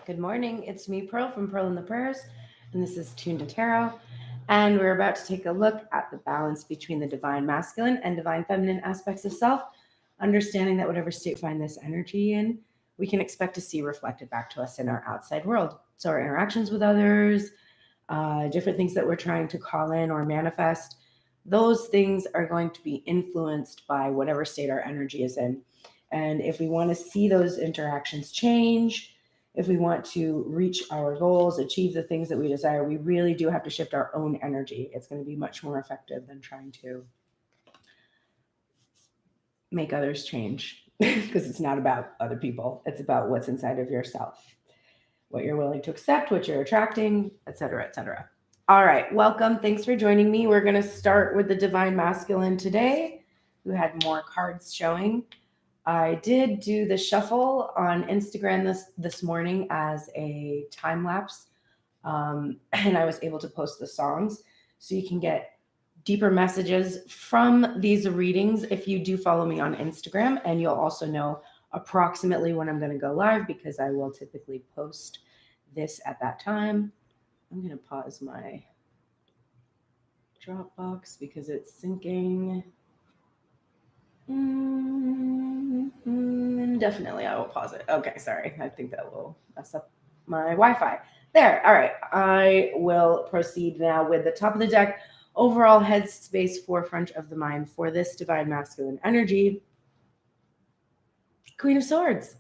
Good morning. It's me, Pearl, from Pearl and the Prayers, and this is Tuned to Tarot. And we're about to take a look at the balance between the divine masculine and divine feminine aspects of self, understanding that whatever state we find this energy in, we can expect to see reflected back to us in our outside world. So our interactions with others, different things that we're trying to call in or manifest, those things are going to be influenced by whatever state our energy is in. And if we want to see those interactions change, if we want to reach our goals, achieve the things that we desire, we really do have to shift our own energy. It's going to be much more effective than trying to make others change because it's not about other people. It's about what's inside of yourself, what you're willing to accept, what you're attracting, etc., etc. All right, welcome. Thanks for joining me. We're going to start with the divine masculine today, who had more cards showing. I did do the shuffle on Instagram this morning as a time lapse, and I was able to post the songs so you can get deeper messages from these readings if you do follow me on Instagram, and you'll also know approximately when I'm going to go live because I will typically post this at that time. I'm going to pause my Dropbox because it's syncing. Definitely, I will pause it. Okay, sorry. I think that will mess up my Wi-Fi. There. All right. I will proceed now with the top of the deck. Overall headspace, forefront of the mind for this divine masculine energy. Queen of Swords.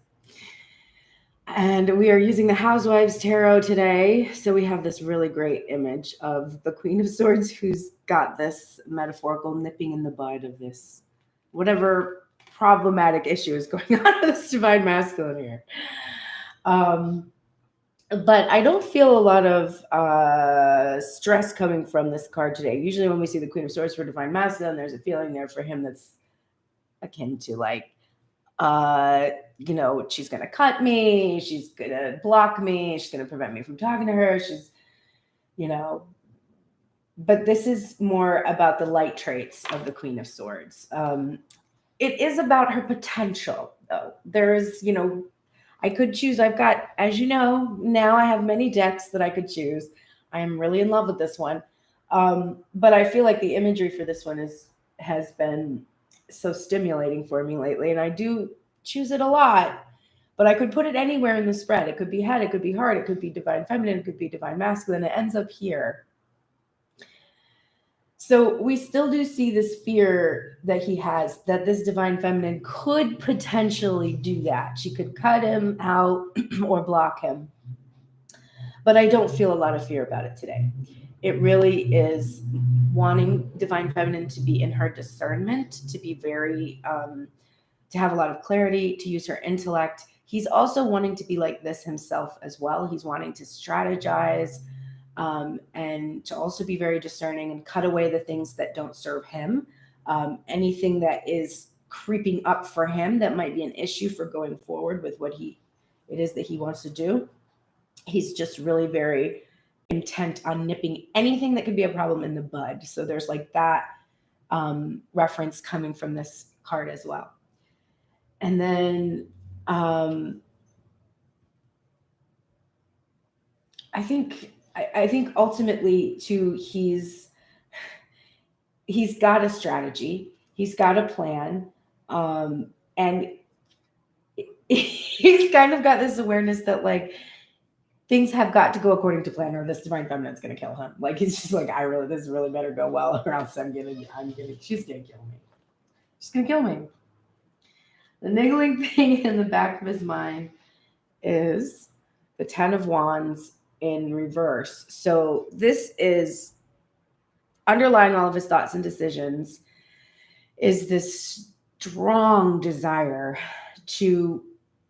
And we are using the Housewives Tarot today. So we have this really great image of the Queen of Swords who's got this metaphorical nipping in the bud of this whatever problematic issue is going on with this divine masculine here. But I don't feel a lot of stress coming from this card today. Usually when we see the Queen of Swords for divine masculine, there's a feeling there for him that's akin to like, she's going to cut me. She's going to block me. She's going to prevent me from talking to her. She's, but this is more about the light traits of the Queen of Swords. It is about her potential, though. There's, I could choose. I've got, as you know, now I have many decks that I could choose. I am really in love with this one. But I feel like the imagery for this one has been so stimulating for me lately. And I do choose it a lot. But I could put it anywhere in the spread. It could be head. It could be heart. It could be divine feminine. It could be divine masculine. It ends up here. So we still do see this fear that he has that this divine feminine could potentially do that. She could cut him out or block him. But I don't feel a lot of fear about it today. It really is wanting divine feminine to be in her discernment, to be very, to have a lot of clarity, to use her intellect. He's also wanting to be like this himself as well. He's wanting to strategize, and to also be very discerning and cut away the things that don't serve him. Anything that is creeping up for him that might be an issue for going forward with what it is that he wants to do. He's just really very intent on nipping anything that could be a problem in the bud. So there's like that reference coming from this card as well. And then I think ultimately too, he's got a strategy, he's got a plan, and he's kind of got this awareness that like things have got to go according to plan or this divine feminine's going to kill him. Like he's just like, this really better go well or else she's going to kill me. She's going to kill me. The niggling thing in the back of his mind is the 10 of Wands in reverse. So this is underlying all of his thoughts and decisions is this strong desire to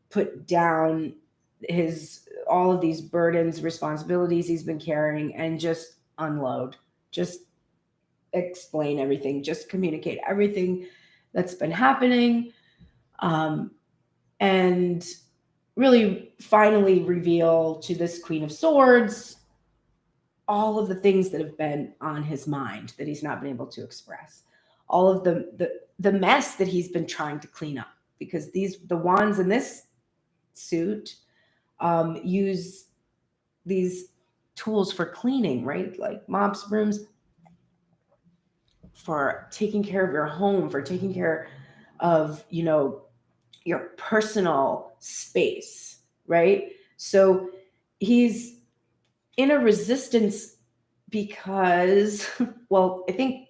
put down all of these burdens, responsibilities he's been carrying and just unload, just explain everything, just communicate everything that's been happening, and really finally reveal to this Queen of Swords all of the things that have been on his mind that he's not been able to express, all of the mess that he's been trying to clean up, because the wands in this suit use these tools for cleaning, right? Like mops, brooms, for taking care of your home, for taking care of, your personal space, right? So he's in a resistance because, well, I think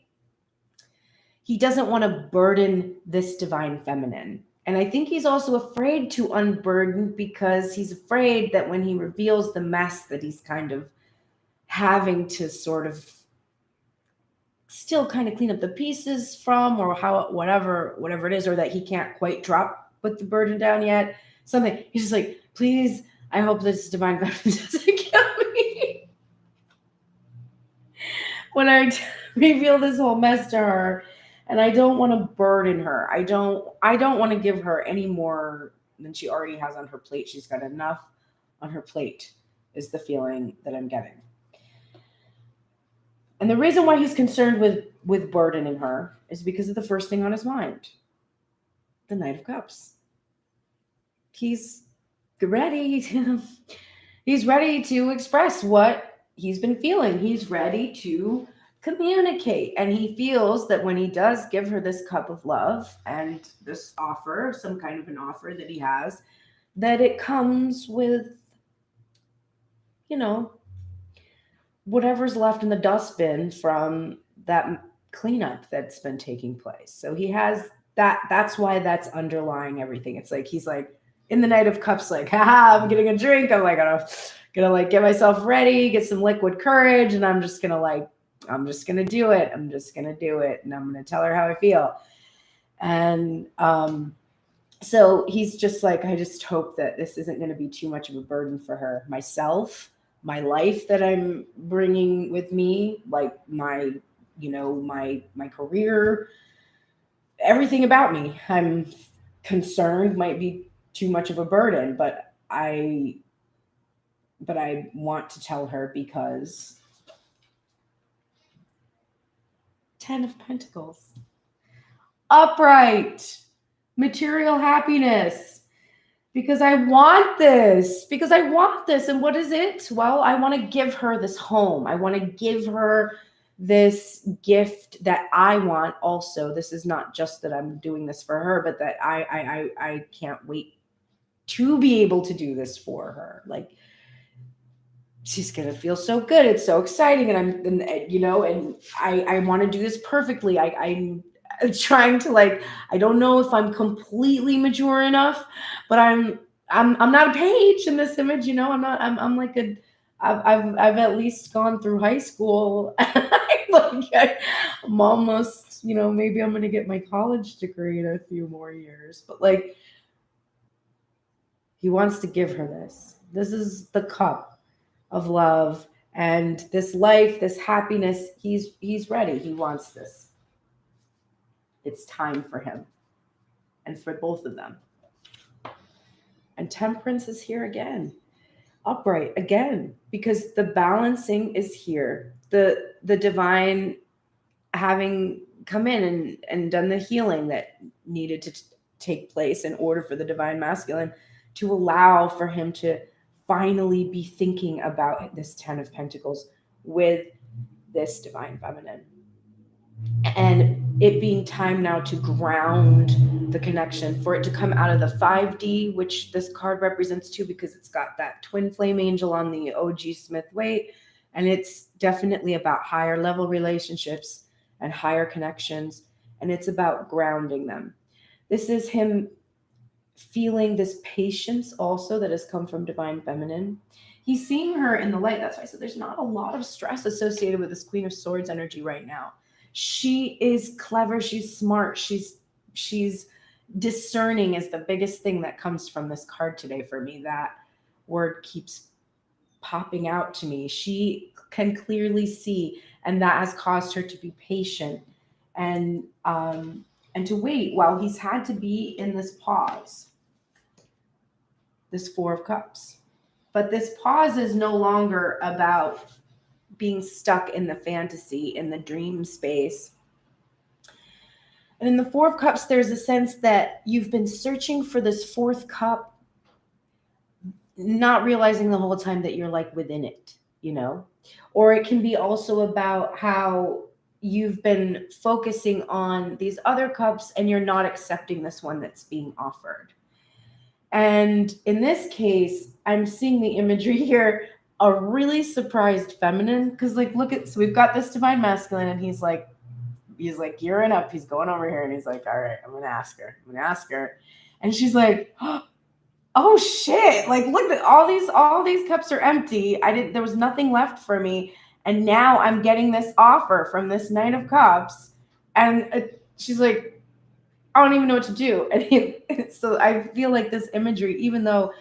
he doesn't want to burden this divine feminine. And I think he's also afraid to unburden because he's afraid that when he reveals the mess that he's kind of having to sort of still kind of clean up the pieces from, or how, whatever it is, or that he can't quite drop with the burden down yet. Something. He's just like, please, I hope this divine feminine doesn't kill me. When I reveal this whole mess to her, and I don't want to burden her. I don't want to give her any more than she already has on her plate. She's got enough on her plate, is the feeling that I'm getting. And the reason why he's concerned with burdening her is because of the first thing on his mind, the Knight of Cups. He's ready to express what he's been feeling. He's ready to communicate. And he feels that when he does give her this cup of love and this offer, some kind of an offer that he has, that it comes with, whatever's left in the dustbin from that cleanup that's been taking place. So he has that's why that's underlying everything. It's like he's like in the Knight of Cups, like, haha, I'm getting a drink. I'm like gonna like get myself ready, get some liquid courage, and I'm just gonna do it. I'm just gonna do it, and I'm gonna tell her how I feel. And so he's just like, I just hope that this isn't going to be too much of a burden for her, myself, my life that I'm bringing with me, like my career, everything about me. I'm concerned might be too much of a burden, but I want to tell her because 10 of Pentacles. Upright. Material happiness. Because I want this. And what is it? Well, I want to give her this home. I want to give her this gift that I want also. This is not just that I'm doing this for her, but that I can't wait to be able to do this for her. Like, she's going to feel so good. It's so exciting. And I want to do this perfectly. I'm trying to, like, I don't know if I'm completely mature enough, but I'm not a page in this image, I'm like I've at least gone through high school. I'm almost, maybe I'm going to get my college degree in a few more years, but like, he wants to give her this. This is the cup of love and this life, this happiness. He's ready. He wants this. It's time for him and for both of them. And Temperance is here again, upright again, because the balancing is here. The divine having come in and done the healing that needed to take place in order for the divine masculine to allow for him to finally be thinking about this 10 of Pentacles with this divine feminine. And it being time now to ground the connection, for it to come out of the 5D, which this card represents too, because it's got that twin flame angel on the OG Smith Waite. And it's definitely about higher level relationships and higher connections. And it's about grounding them. This is him feeling this patience also that has come from divine feminine. He's seeing her in the light. That's why I said there's not a lot of stress associated with this Queen of Swords energy right now. She is clever. She's smart. She's discerning is the biggest thing that comes from this card today for me. That word keeps popping out to me. She can clearly see, and that has caused her to be patient and to wait while he's had to be in this pause. This 4 of Cups. But this pause is no longer about being stuck in the fantasy, in the dream space. And in the 4 of Cups, there's a sense that you've been searching for this 4th cup not realizing the whole time that you're like within it, you know? Or it can be also about how you've been focusing on these other cups and you're not accepting this one that's being offered. And in this case, I'm seeing the imagery here, a really surprised feminine, because like look at, so we've got this divine masculine and he's like gearing up, he's going over here and he's like, all right, I'm gonna ask her. And she's like, oh shit, like look at all these cups are empty. There was nothing left for me. And now I'm getting this offer from this Knight of Cups. And she's like, I don't even know what to do. And so I feel like this imagery, even though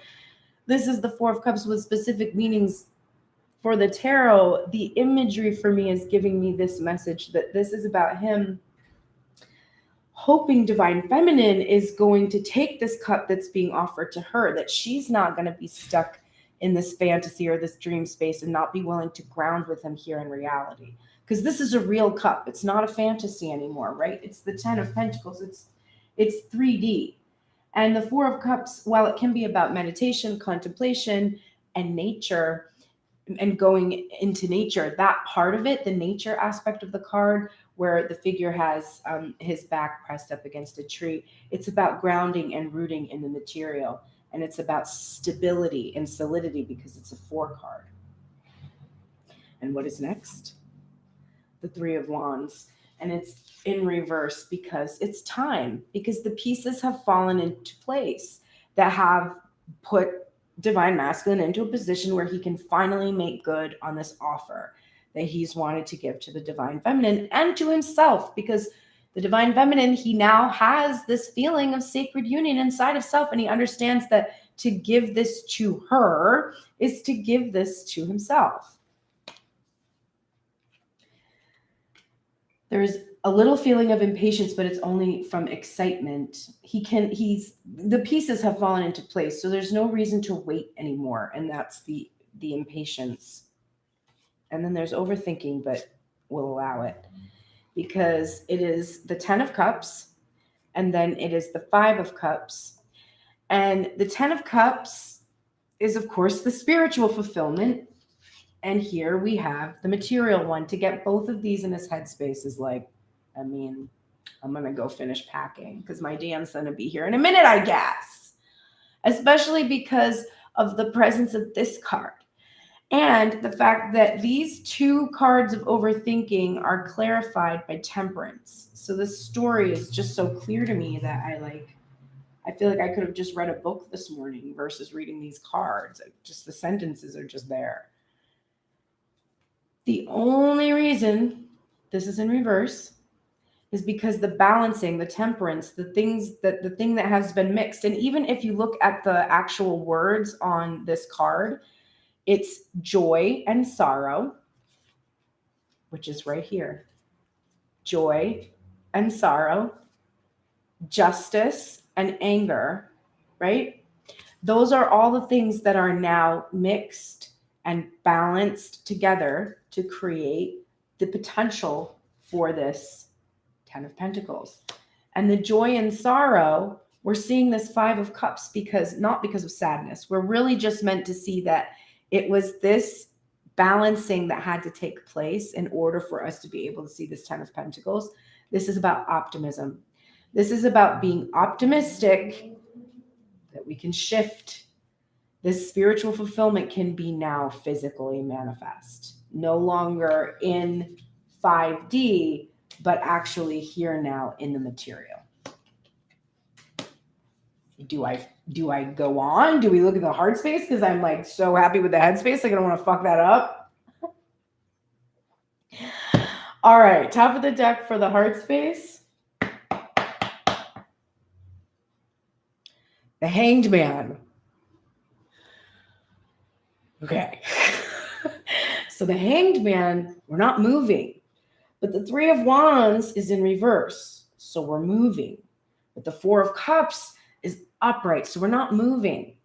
this is the Four of Cups with specific meanings for the tarot, the imagery for me is giving me this message that this is about him hoping divine feminine is going to take this cup that's being offered to her, that she's not going to be stuck in this fantasy or this dream space and not be willing to ground with him here in reality. Because this is a real cup. It's not a fantasy anymore, right? It's the 10 of Pentacles. It's 3D. And the Four of Cups, while it can be about meditation, contemplation, and nature, and going into nature, that part of it, the nature aspect of the card, where the figure has his back pressed up against a tree, it's about grounding and rooting in the material. And it's about stability and solidity because it's a 4 card. And what is next? The Three of Wands. And it's in reverse because it's time, because the pieces have fallen into place that have put divine masculine into a position where he can finally make good on this offer that he's wanted to give to the divine feminine and to himself, because the divine feminine, he now has this feeling of sacred union inside of self, and he understands that to give this to her is to give this to himself. There's a little feeling of impatience, but it's only from excitement. The pieces have fallen into place, so there's no reason to wait anymore, and that's the impatience. And then there's overthinking, but we'll allow it because it is the 10 of Cups, and then it is the 5 of Cups. And the 10 of Cups is, of course, the spiritual fulfillment. And here we have the material one. To get both of these in his headspace is like, I mean, I'm going to go finish packing because my DM's going to be here in a minute, I guess. Especially because of the presence of this card. And the fact that these 2 cards of overthinking are clarified by temperance. So this story is just so clear to me that I feel like I could have just read a book this morning versus reading these cards. Just the sentences are just there. The only reason this is in reverse is because the balancing, the temperance, the thing that has been mixed. And even if you look at the actual words on this card, it's joy and sorrow, which is right here. Joy and sorrow, justice and anger, right? Those are all the things that are now mixed and balanced together to create the potential for this 10 of Pentacles. And the joy and sorrow, we're seeing this 5 of Cups not because of sadness. We're really just meant to see that it was this balancing that had to take place in order for us to be able to see this 10 of Pentacles. This is about optimism. This is about being optimistic that we can shift. This spiritual fulfillment can be now physically manifest. No longer in 5D, but actually here now in the material. Do I go on? Do we look at the heart space? Because I'm like so happy with the head space. Like I don't want to fuck that up. All right, top of the deck for the heart space. The Hanged Man. Okay. So the Hanged Man, we're not moving. But the 3 of Wands is in reverse. So we're moving. But the 4 of Cups is upright. So we're not moving.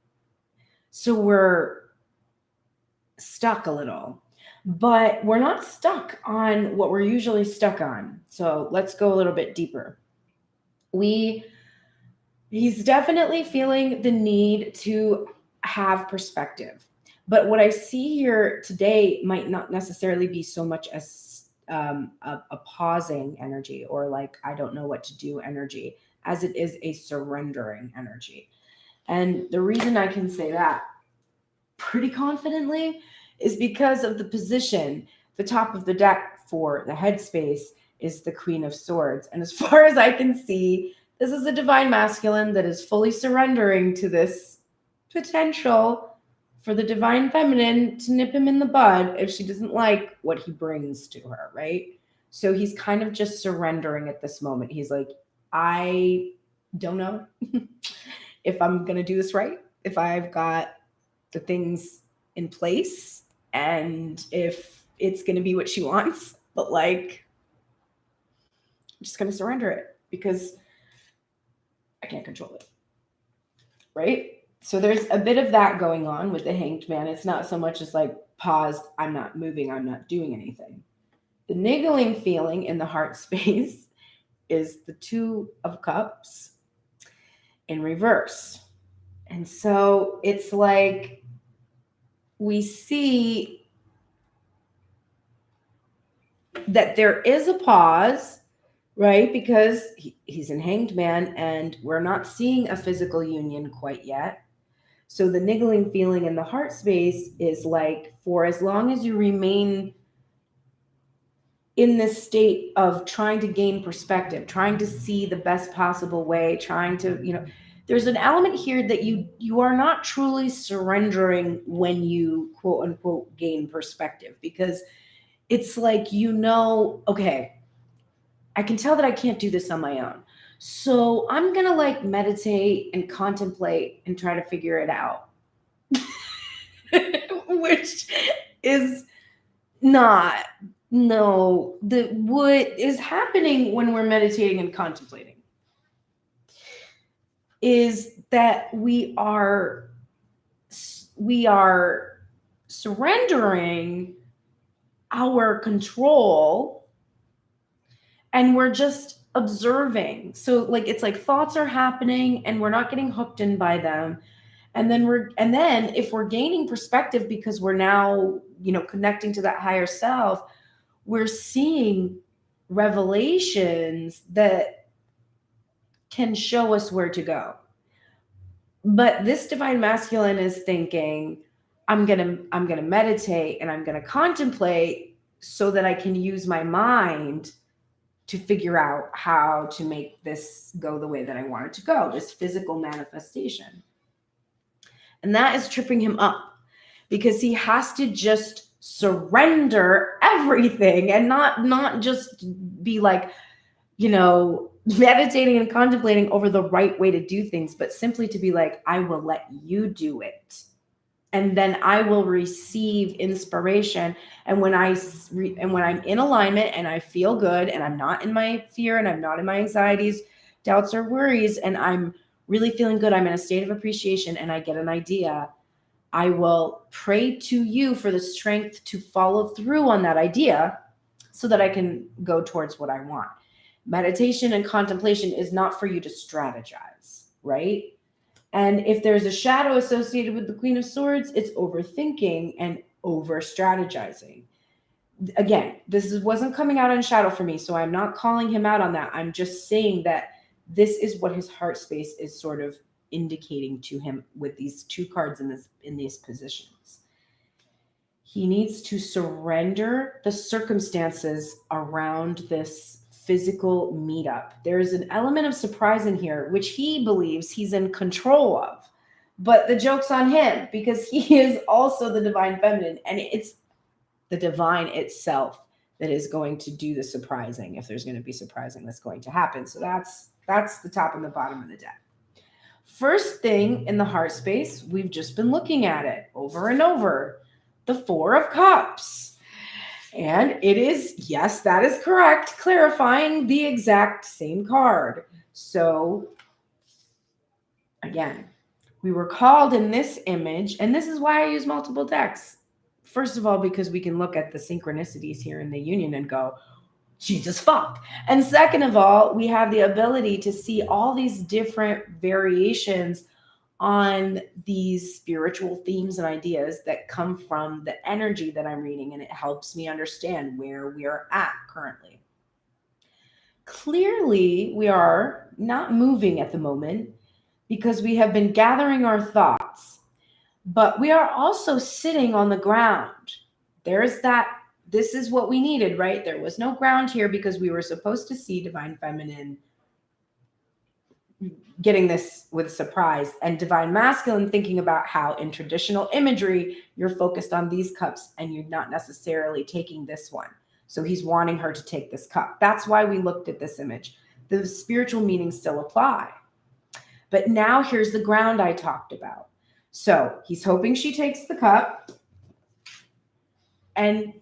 So we're stuck a little. But we're not stuck on what we're usually stuck on. So let's go a little bit deeper. He's definitely feeling the need to have perspective. But what I see here today might not necessarily be so much as a pausing energy, or like, I don't know what to do energy, as it is a surrendering energy. And the reason I can say that pretty confidently is because of the position. The top of the deck for the headspace is the Queen of Swords. And as far as I can see, this is a divine masculine that is fully surrendering to this potential for the divine feminine to nip him in the bud if she doesn't like what he brings to her, right? So he's kind of just surrendering at this moment. He's like, I don't know if I'm going to do this right, if I've got the things in place, and if it's going to be what she wants, but like, I'm just going to surrender it because I can't control it, right? So there's a bit of that going on with the Hanged Man. It's not so much as like, paused, I'm not moving, I'm not doing anything. The niggling feeling in the heart space is the Two of Cups in reverse. And so it's like we see that there is a pause, right? Because he's in Hanged Man and we're not seeing a physical union quite yet. So the niggling feeling in the heart space is like, for as long as you remain in this state of trying to gain perspective, trying to see the best possible way, trying to, there's an element here that you are not truly surrendering when you quote unquote gain perspective, because it's like, okay, I can tell that I can't do this on my own. So I'm going to like meditate and contemplate and try to figure it out. Which is not, what is happening when we're meditating and contemplating is that we are surrendering our control and we're just observing. So like, it's like thoughts are happening and we're not getting hooked in by them. And then if we're gaining perspective because we're now, connecting to that higher self, we're seeing revelations that can show us where to go. But this divine masculine is thinking, I'm going to meditate and I'm going to contemplate so that I can use my mind to figure out how to make this go the way that I want it to go, this physical manifestation. And that is tripping him up because he has to just surrender everything and not just be like, meditating and contemplating over the right way to do things, but simply to be like, I will let you do it. And then I will receive inspiration. And when I'm in alignment and I feel good and I'm not in my fear and I'm not in my anxieties, doubts, or worries, and I'm really feeling good, I'm in a state of appreciation and I get an idea, I will pray to you for the strength to follow through on that idea so that I can go towards what I want. Meditation and contemplation is not for you to strategize, right? And if there's a shadow associated with the Queen of Swords, it's overthinking and over strategizing. Again, this wasn't coming out in shadow for me, so I'm not calling him out on that. I'm just saying that this is what his heart space is sort of indicating to him with these two cards in these positions. He needs to surrender the circumstances around this physical meetup. There is an element of surprise in here, which he believes he's in control of. But the joke's on him because he is also the divine feminine, and it's the divine itself that is going to do the surprising, if there's going to be surprising that's going to happen. So that's the top and the bottom of the deck. First thing in the heart space, we've just been looking at it over and over, the Four of Cups. And it is, yes, that is correct, clarifying the exact same card. So again, we were called in this image, and this is why I use multiple decks. First of all, because we can look at the synchronicities here in the union and go, Jesus fuck. And second of all, we have the ability to see all these different variations on these spiritual themes and ideas that come from the energy that I'm reading, and it helps me understand where we are at currently. Clearly, we are not moving at the moment because we have been gathering our thoughts, but we are also sitting on the ground. There's that. This is what we needed, right? There was no ground here because we were supposed to see Divine Feminine getting this with surprise, and Divine Masculine thinking about how in traditional imagery, you're focused on these cups and you're not necessarily taking this one. So he's wanting her to take this cup. That's why we looked at this image. The spiritual meanings still apply. But now here's the ground I talked about. So he's hoping she takes the cup, and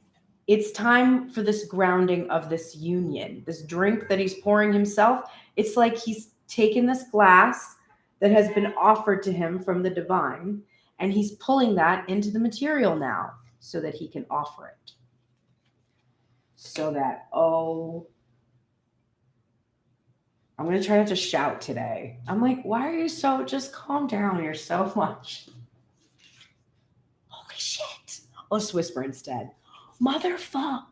it's time for this grounding of this union, this drink that he's pouring himself. It's like he's taken this glass that has been offered to him from the divine, and he's pulling that into the material now so that he can offer it. So that, I'm going to try not to shout today. I'm like, why are you so, just calm down. You're so much. Holy shit. I'll just whisper instead. Motherfuck.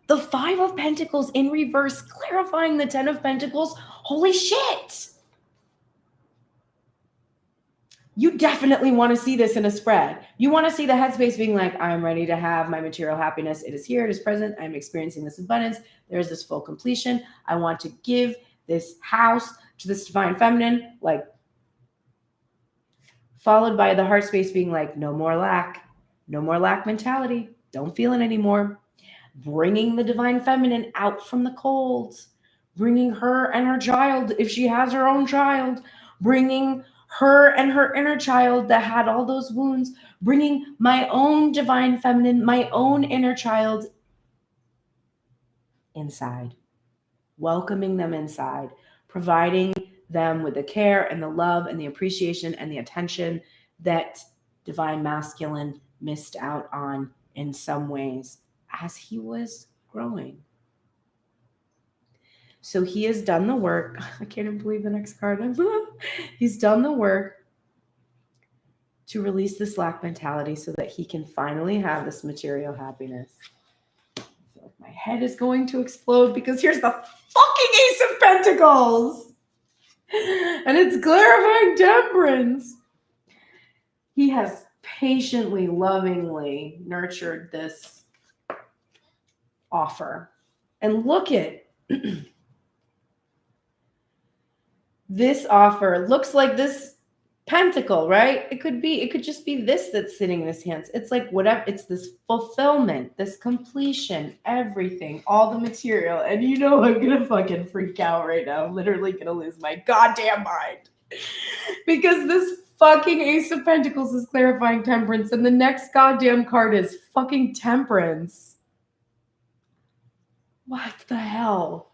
The 5 of Pentacles in reverse, clarifying the 10 of Pentacles. Holy shit. You definitely want to see this in a spread. You want to see the headspace being like, I'm ready to have my material happiness. It is here. It is present. I'm experiencing this abundance. There is this full completion. I want to give this house to this divine feminine, like, followed by the heart space being like, no more lack mentality. Don't feel it anymore. Bringing the divine feminine out from the cold, bringing her and her child, if she has her own child, bringing her and her inner child that had all those wounds, bringing my own divine feminine, my own inner child inside, welcoming them inside, providing them with the care and the love and the appreciation and the attention that divine masculine missed out on in some ways as he was growing. So he has done the work. I can't even believe the next card. He's done the work to release this lack mentality so that he can finally have this material happiness. I feel like my head is going to explode because here's the fucking Ace of Pentacles. And it's clarifying temperance. He has patiently, lovingly nurtured this offer. And look at this offer. Looks like this pentacle, right? It could just be this that's sitting in his hands. It's like whatever, it's this fulfillment, this completion, everything, all the material. And you know I'm gonna fucking freak out right now. I'm literally gonna lose my goddamn mind. Because this fucking Ace of Pentacles is clarifying temperance, and the next goddamn card is fucking temperance. What the hell?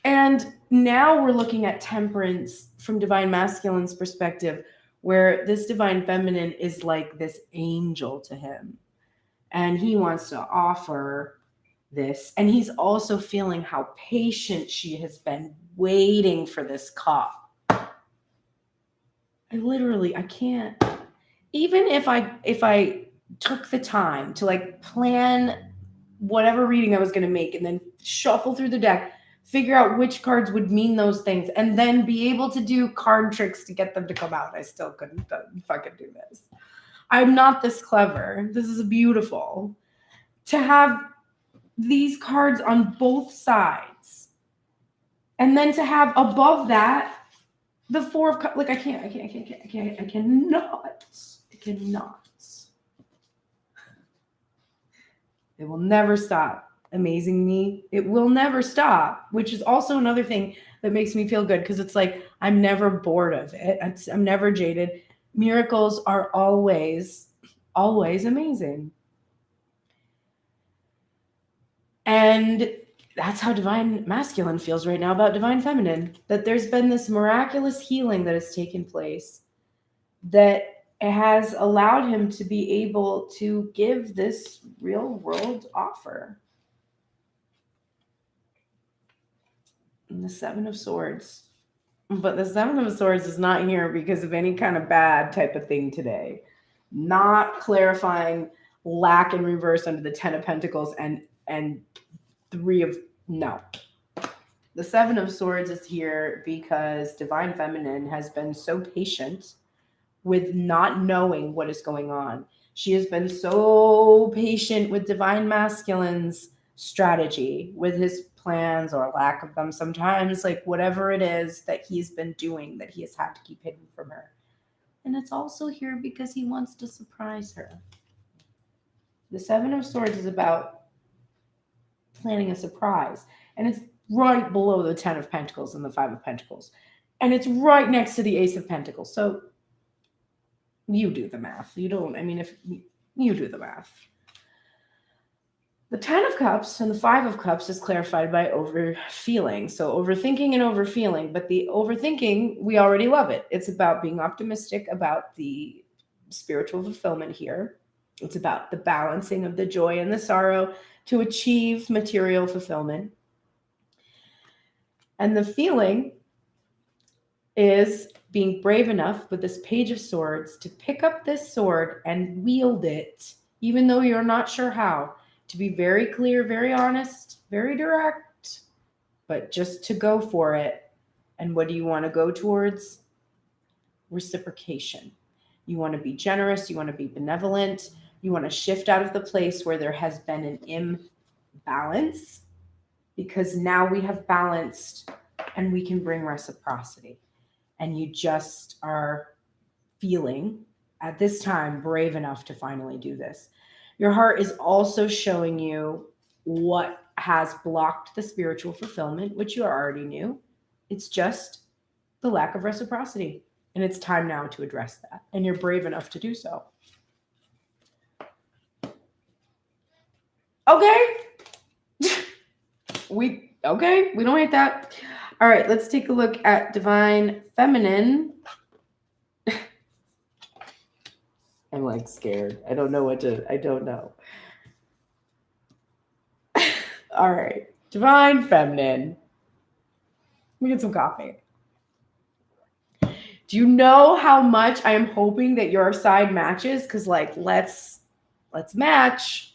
And now we're looking at temperance from divine masculine's perspective, where this divine feminine is like this angel to him. And he wants to offer this. And he's also feeling how patient she has been waiting for this cup. I can't. Even if I took the time to like plan whatever reading I was going to make and then shuffle through the deck, figure out which cards would mean those things, and then be able to do card tricks to get them to come out, I still couldn't fucking do this. I'm not this clever. This is beautiful. To have these cards on both sides, and then to have above that the 4 of cups. Like I cannot. It will never stop amazing me. It will never stop, which is also another thing that makes me feel good, because it's like I'm never bored of it. I'm never jaded. Miracles are always amazing. And that's how divine masculine feels right now about divine feminine, that there's been this miraculous healing that has taken place that has allowed him to be able to give this real world offer. And the 7 of Swords. But the Seven of Swords is not here because of any kind of bad type of thing today. Not clarifying lack in reverse under the Ten of Pentacles and Three of no. The Seven of Swords is here because Divine Feminine has been so patient with not knowing what is going on. She has been so patient with Divine Masculine's strategy, with his plans or lack of them sometimes, like whatever it is that he's been doing that he has had to keep hidden from her. And it's also here because he wants to surprise her. The Seven of Swords is about planning a surprise. And it's right below the Ten of Pentacles and the Five of Pentacles. And it's right next to the Ace of Pentacles. So you do the math. You don't, I mean, if you do the math. The Ten of Cups and the Five of Cups is clarified by overfeeling. So overthinking and overfeeling. But the overthinking, we already love it. It's about being optimistic about the spiritual fulfillment here. It's about the balancing of the joy and the sorrow to achieve material fulfillment. And the feeling is being brave enough with this Page of Swords to pick up this sword and wield it, even though you're not sure how. To be very clear, very honest, very direct, but just to go for it. And what do you want to go towards? Reciprocation. You want to be generous. You want to be benevolent. You want to shift out of the place where there has been an imbalance, because now we have balanced and we can bring reciprocity. And you just are feeling at this time brave enough to finally do this. Your heart is also showing you what has blocked the spiritual fulfillment, which you already knew. It's just the lack of reciprocity. And it's time now to address that. And you're brave enough to do so. Okay. We don't hate that. All right, let's take a look at Divine Feminine. I'm like scared. I don't know. All right, Divine Feminine. Let me get some coffee. Do you know how much I am hoping that your side matches? Because like, let's match.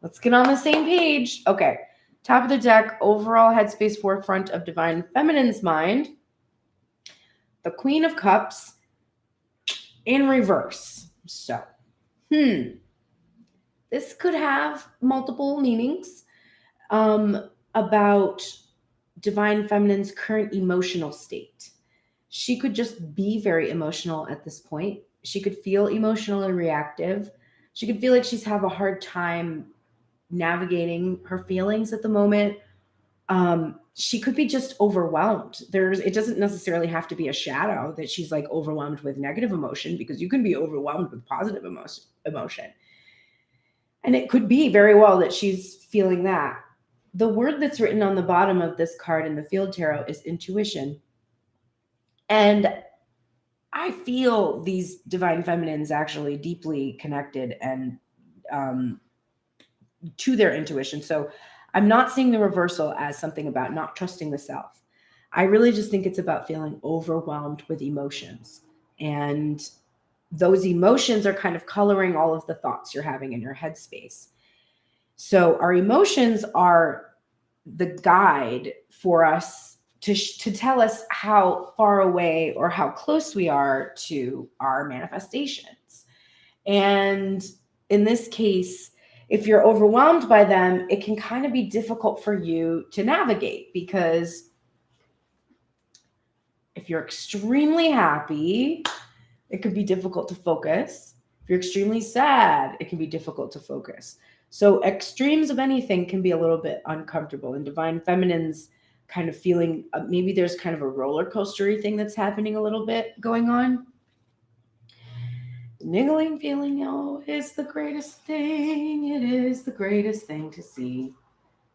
Let's get on the same page. Okay. Top of the deck, overall headspace forefront of Divine Feminine's mind. The Queen of Cups in reverse. So, this could have multiple meanings about Divine Feminine's current emotional state. She could just be very emotional at this point. She could feel emotionally reactive. She could feel like she's have a hard time navigating her feelings at the moment. She could be just overwhelmed. It doesn't necessarily have to be a shadow that she's like overwhelmed with negative emotion, because you can be overwhelmed with positive emotion. And it could be very well that she's feeling that. The word that's written on the bottom of this card in the Field Tarot is intuition. And I feel these Divine Feminines actually deeply connected and to their intuition. So I'm not seeing the reversal as something about not trusting the self. I really just think it's about feeling overwhelmed with emotions. And those emotions are kind of coloring all of the thoughts you're having in your headspace. So our emotions are the guide for us to tell us how far away or how close we are to our manifestations. And in this case, if you're overwhelmed by them, it can kind of be difficult for you to navigate, because if you're extremely happy, it could be difficult to focus. If you're extremely sad, it can be difficult to focus. So extremes of anything can be a little bit uncomfortable. And Divine Feminine's kind of feeling, maybe there's kind of a roller coastery thing that's happening a little bit going on. Niggling feeling, is the greatest thing. It is the greatest thing to see,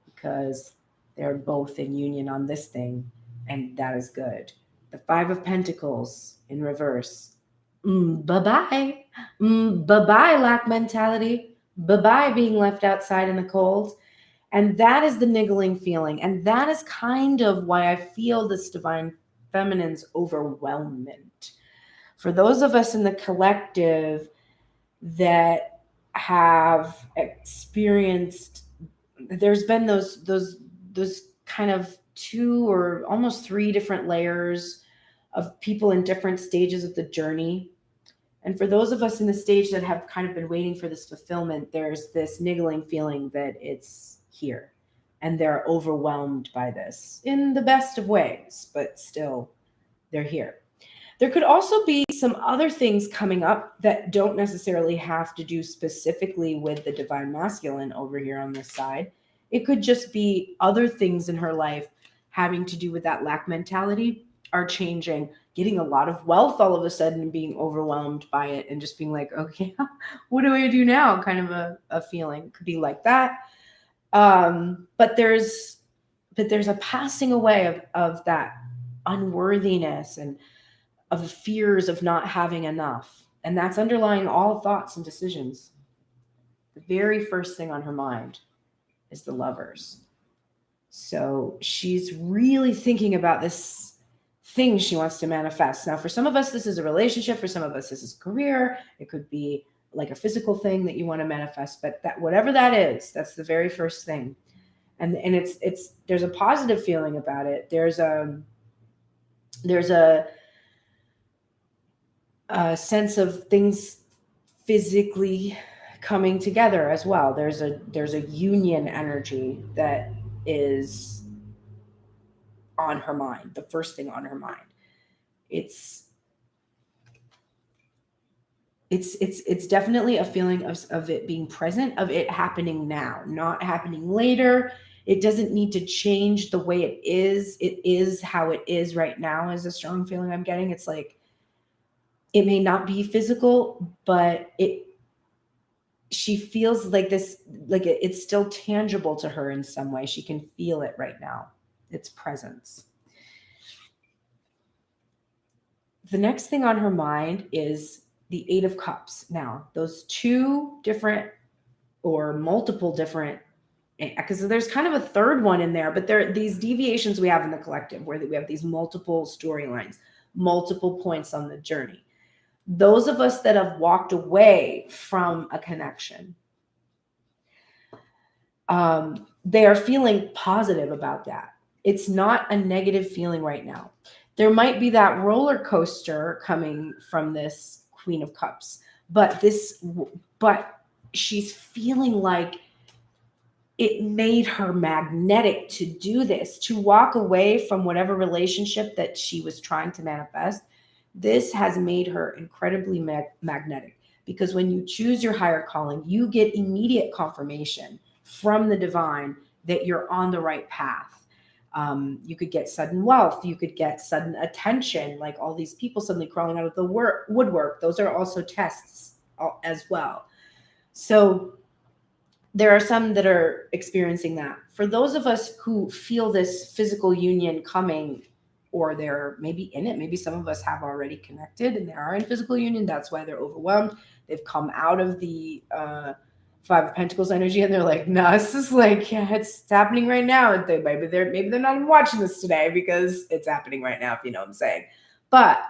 because they're both in union on this thing, and that is good. The Five of Pentacles in reverse. Bye-bye. Bye-bye, lack mentality. Bye-bye, being left outside in the cold. And that is the niggling feeling. And that is kind of why I feel this Divine feminine's overwhelmment. For those of us in the collective that have experienced, there's been those kind of 2 or almost 3 different layers of people in different stages of the journey. And for those of us in the stage that have kind of been waiting for this fulfillment, there's this niggling feeling that it's here and they're overwhelmed by this in the best of ways, but still they're here. There could also be some other things coming up that don't necessarily have to do specifically with the divine masculine over here on this side. It could just be other things in her life having to do with that lack mentality are changing, getting a lot of wealth all of a sudden and being overwhelmed by it and just being like, okay, what do I do now? Kind of a feeling. Could be like that. But there's a passing away of that unworthiness and of the fears of not having enough. And that's underlying all thoughts and decisions. The very first thing on her mind is the lovers. So she's really thinking about this thing she wants to manifest. Now, for some of us, this is a relationship. For some of us, this is a career. It could be like a physical thing that you want to manifest, but that whatever that is, that's the very first thing. And it's there's a positive feeling about it. There's a sense of things physically coming together as well. There's a union energy that is on her mind, the first thing on her mind. It's definitely a feeling of it being present, of it happening now, not happening later. It doesn't need to change the way it is. It is how it is right now is a strong feeling I'm getting. It's like, it may not be physical, but she feels like this, like it's still tangible to her in some way. She can feel it right now, its presence. The next thing on her mind is the 8 of Cups. Now, those 2 different or multiple different, because there's kind of a third one in there, but there are these deviations we have in the collective where we have these multiple storylines, multiple points on the journey. Those of us that have walked away from a connection, they are feeling positive about that. It's not a negative feeling right now. There might be that roller coaster coming from this Queen of Cups, but she's feeling like it made her magnetic to do this, to walk away from whatever relationship that she was trying to manifest. This has made her incredibly magnetic, because when you choose your higher calling, you get immediate confirmation from the divine that you're on the right path. You could get sudden wealth. You could get sudden attention, like all these people suddenly crawling out of the woodwork. Those are also tests as well. So there are some that are experiencing that. For those of us who feel this physical union coming, or they're maybe in it, maybe some of us have already connected and they are in physical union. That's why they're overwhelmed. They've come out of the 5 of Pentacles energy and they're like, no, this is like, yeah, it's happening right now. Maybe they're not even watching this today because it's happening right now, if you know what I'm saying. But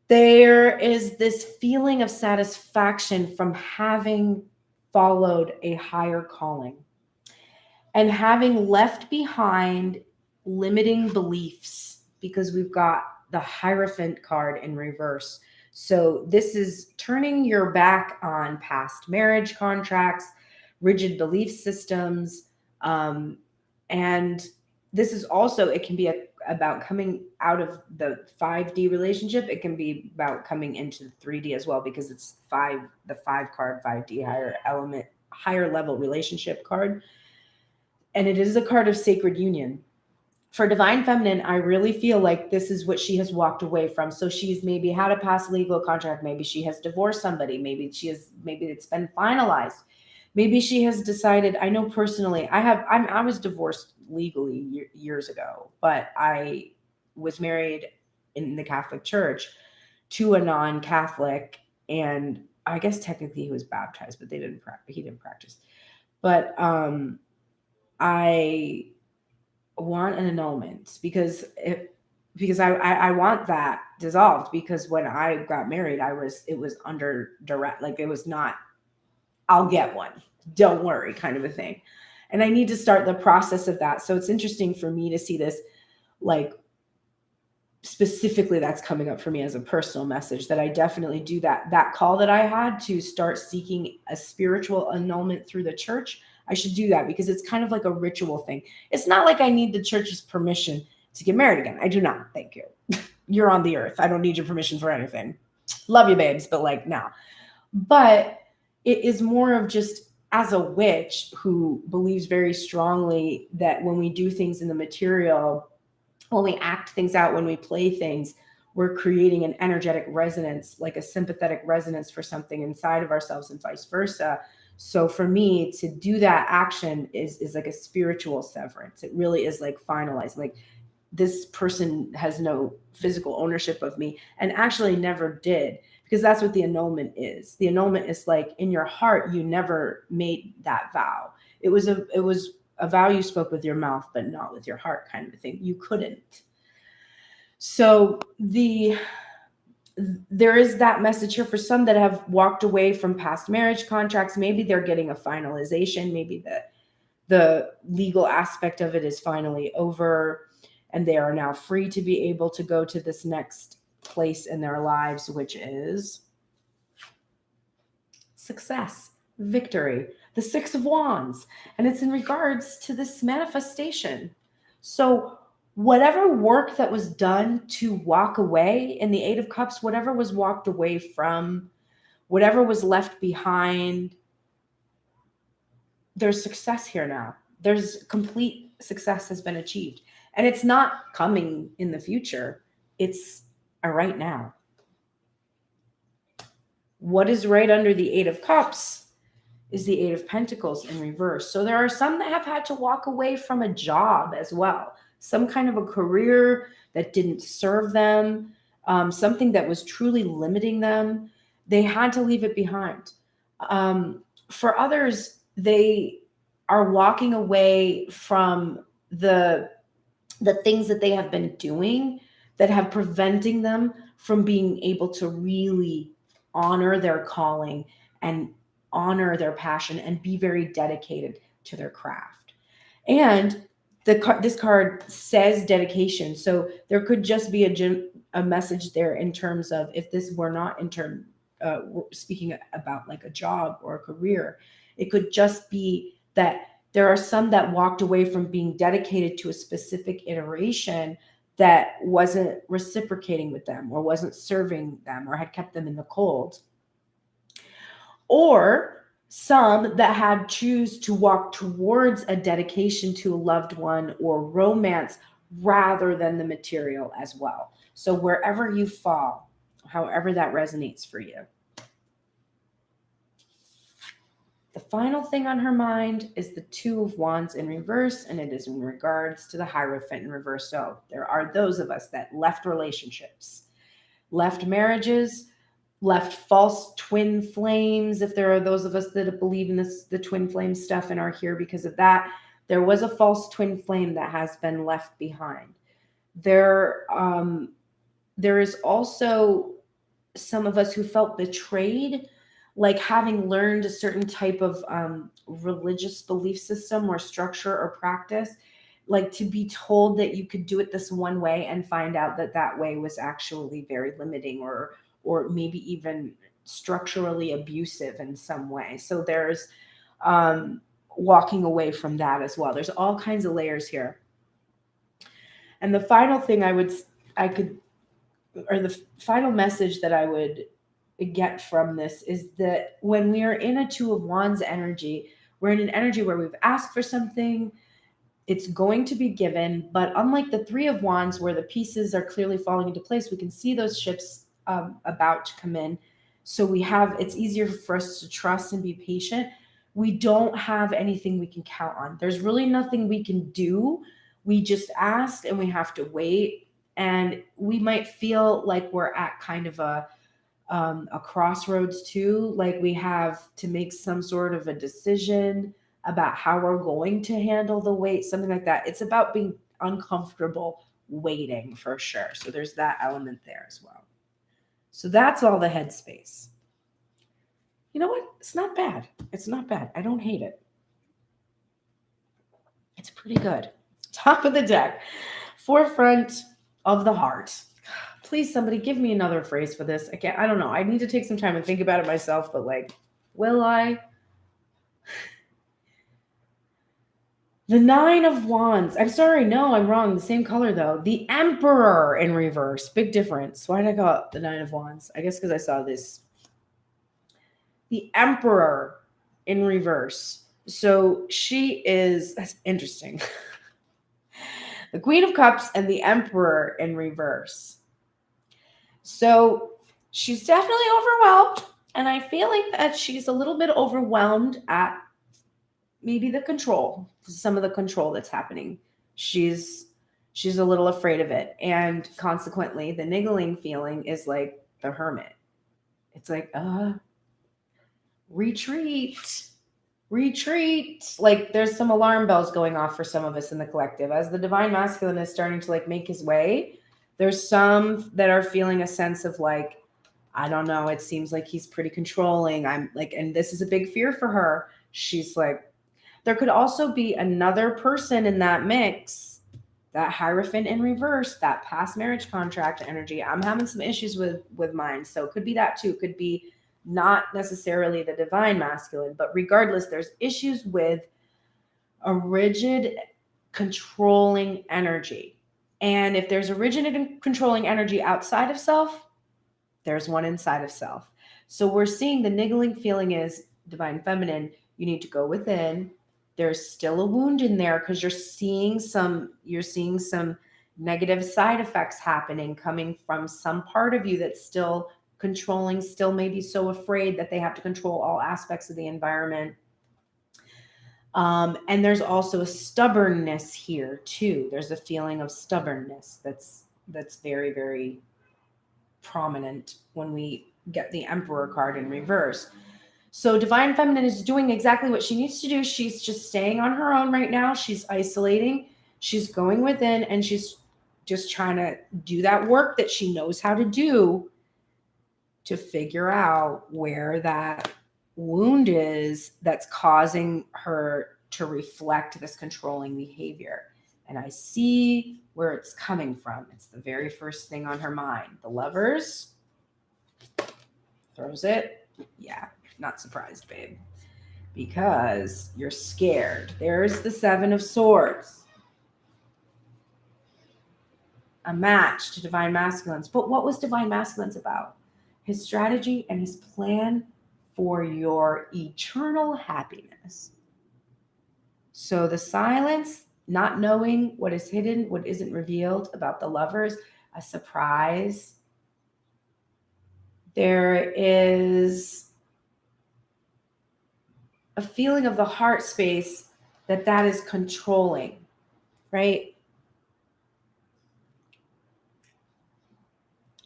there is this feeling of satisfaction from having followed a higher calling and having left behind limiting beliefs, because we've got the Hierophant card in reverse. So this is turning your back on past marriage contracts, rigid belief systems. And this is also, it can be about coming out of the 5D relationship. It can be about coming into the 3D as well, because it's the 5 card, 5D higher level relationship card. And it is a card of sacred union. For Divine Feminine, I really feel like this is what she has walked away from. So she's maybe had a past legal contract. Maybe she has divorced somebody. Maybe it's been finalized. Maybe she has decided, I know personally, I was divorced legally years ago, but I was married in the Catholic Church to a non-Catholic, and I guess technically he was baptized, but he didn't practice. But I want an annulment, because because I want that dissolved, because when I got married, it was under direct, like it was not, I'll get one, don't worry, kind of a thing. And I need to start the process of that. So it's interesting for me to see this, like, specifically that's coming up for me as a personal message, that I definitely do that call that I had to start seeking a spiritual annulment through the church. I should do that, because it's kind of like a ritual thing. It's not like I need the church's permission to get married again. I do not. Thank you. You're on the earth. I don't need your permission for anything. Love you, babes, but like, no. But it is more of just, as a witch who believes very strongly that when we do things in the material, when we act things out, when we play things, we're creating an energetic resonance, like a sympathetic resonance for something inside of ourselves, and vice versa. So for me to do that action is like a spiritual severance. It really is like finalizing, like, this person has no physical ownership of me, and actually never did, because that's what the annulment is. The annulment is like, in your heart, you never made that vow. It was a vow you spoke with your mouth, but not with your heart, kind of a thing. You couldn't. So there is that message here for some that have walked away from past marriage contracts. Maybe they're getting a finalization. Maybe the legal aspect of it is finally over, and they are now free to be able to go to this next place in their lives, which is success, victory, the Six of Wands. And it's in regards to this manifestation. So whatever work that was done to walk away in the Eight of Cups, whatever was walked away from, whatever was left behind, there's success here now. There's complete success has been achieved. And it's not coming in the future. It's a right now. What is right under the Eight of Cups is the Eight of Pentacles in reverse. So there are some that have had to walk away from a job as well. Some kind of a career that didn't serve them, something that was truly limiting them. They had to leave it behind. For others, they are walking away from the things that they have been doing that have preventing them from being able to really honor their calling and honor their passion and be very dedicated to their craft. And this card says dedication. So there could just be a message there in terms of, if this were not speaking about like a job or a career, it could just be that there are some that walked away from being dedicated to a specific iteration that wasn't reciprocating with them, or wasn't serving them, or had kept them in the cold. Or some that had choose to walk towards a dedication to a loved one or romance rather than the material as well. So wherever you fall, however that resonates for you. The final thing on her mind is the Two of Wands in reverse, and it is in regards to the Hierophant in reverse. So there are those of us that left relationships, left marriages, left false twin flames. If there are those of us that believe in the twin flame stuff and are here because of that, there was a false twin flame that has been left behind. There is also some of us who felt betrayed, like having learned a certain type of religious belief system or structure or practice, like to be told that you could do it this one way and find out that that way was actually very limiting or maybe even structurally abusive in some way. So there's walking away from that as well. There's all kinds of layers here. And the final thing the final message that I would get from this is that when we are in a Two of Wands energy, we're in an energy where we've asked for something, it's going to be given. But unlike the Three of Wands, where the pieces are clearly falling into place, we can see those ships about to come in. So it's easier for us to trust and be patient. We don't have anything we can count on. There's really nothing we can do. We just ask and we have to wait. And we might feel like we're at kind of a crossroads too. Like we have to make some sort of a decision about how we're going to handle the wait, something like that. It's about being uncomfortable waiting for sure. So there's that element there as well. So that's all the headspace. You know what? It's not bad. It's not bad. I don't hate it. It's pretty good. Top of the deck. Forefront of the heart. Please, somebody give me another phrase for this. I don't know. I need to take some time and think about it myself, but like, will I? The Nine of Wands. I'm sorry. No, I'm wrong. The same color, though. The Emperor in reverse. Big difference. Why did I go the Nine of Wands? I guess because I saw this. The Emperor in reverse. So she is, that's interesting. The Queen of Cups and the Emperor in reverse. So she's definitely overwhelmed. And I feel like that she's a little bit overwhelmed at maybe the control, some of the control that's happening. She's a little afraid of it. And consequently, the niggling feeling is like the Hermit. It's like, retreat. Like there's some alarm bells going off for some of us in the collective. As the Divine Masculine is starting to like make his way, there's some that are feeling a sense of like, I don't know, it seems like he's pretty controlling. I'm like, and this is a big fear for her. She's like, there could also be another person in that mix, that Hierophant in reverse, that past marriage contract energy. I'm having some issues with mine. So it could be that too. It could be not necessarily the Divine Masculine, but regardless, there's issues with a rigid, controlling energy. And if there's a rigid and controlling energy outside of self, there's one inside of self. So we're seeing the niggling feeling is Divine Feminine. You need to go within. There's still a wound in there because you're seeing some negative side effects happening coming from some part of you that's still controlling, still maybe so afraid that they have to control all aspects of the environment. And there's also a stubbornness here too. There's a feeling of stubbornness that's very, very prominent when we get the Emperor card in reverse. So Divine Feminine is doing exactly what she needs to do. She's just staying on her own right now. She's isolating. She's going within and she's just trying to do that work that she knows how to do to figure out where that wound is that's causing her to reflect this controlling behavior. And I see where it's coming from. It's the very first thing on her mind. The Lovers. Throws it. Yeah, not surprised, babe. Because you're scared. There's the Seven of Swords. A match to Divine Masculines. But what was Divine Masculines about? His strategy and his plan for your eternal happiness. So the silence, not knowing what is hidden, what isn't revealed about the Lovers, a surprise. There is a feeling of the heart space that is controlling, right?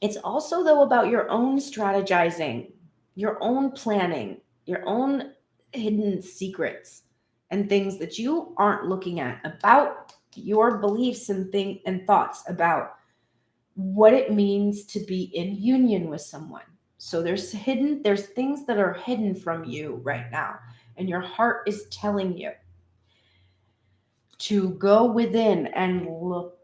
It's also, though, about your own strategizing, your own planning, your own hidden secrets and things that you aren't looking at, about your beliefs and thoughts about what it means to be in union with someone. So there's things that are hidden from you right now, and your heart is telling you to go within and look.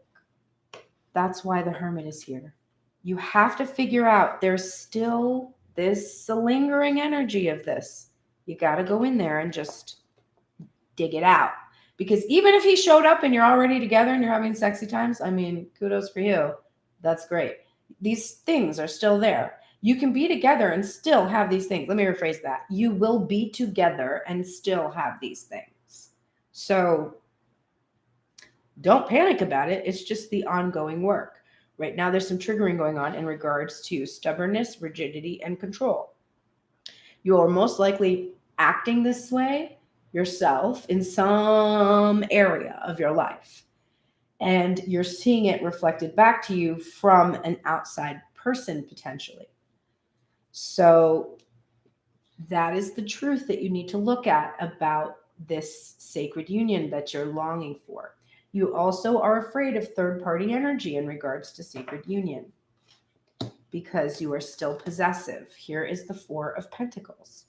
That's why the Hermit is here. You have to figure out there's still this lingering energy of this. You got to go in there and just dig it out. Because even if he showed up and you're already together and you're having sexy times, I mean, kudos for you. That's great. These things are still there. You can be together and still have these things. Let me rephrase that. You will be together and still have these things. So don't panic about it. It's just the ongoing work. Right now, there's some triggering going on in regards to stubbornness, rigidity, and control. You are most likely acting this way yourself in some area of your life. And you're seeing it reflected back to you from an outside person, potentially. So that is the truth that you need to look at about this sacred union that you're longing for. You also are afraid of third-party energy in regards to sacred union because you are still possessive. Here is the Four of Pentacles.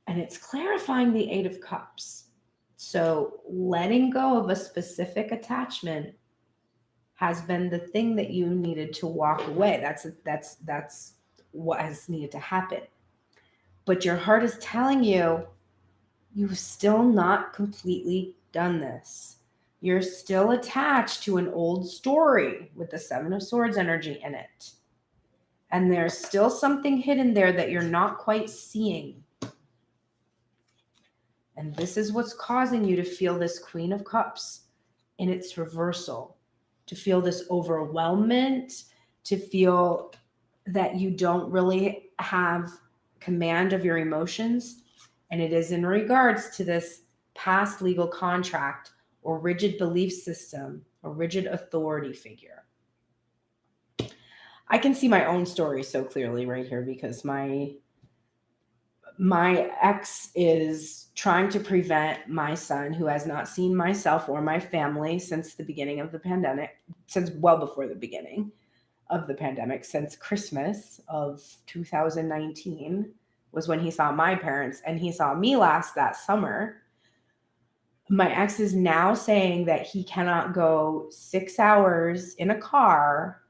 And it's clarifying the Eight of Cups. So letting go of a specific attachment has been the thing that you needed to walk away. That's what has needed to happen. But your heart is telling you, you've still not completely done this. You're still attached to an old story with the Seven of Swords energy in it. And there's still something hidden there that you're not quite seeing. And this is what's causing you to feel this Queen of Cups in its reversal, to feel this overwhelmment, to feel that you don't really have command of your emotions. And it is in regards to this past legal contract or rigid belief system or rigid authority figure. I can see my own story so clearly right here because my ex is trying to prevent my son, who has not seen myself or my family since the beginning of the pandemic, since well before the beginning of the pandemic, since Christmas of 2019 was when he saw my parents, and he saw me last that summer. My ex is now saying that he cannot go 6 hours in a car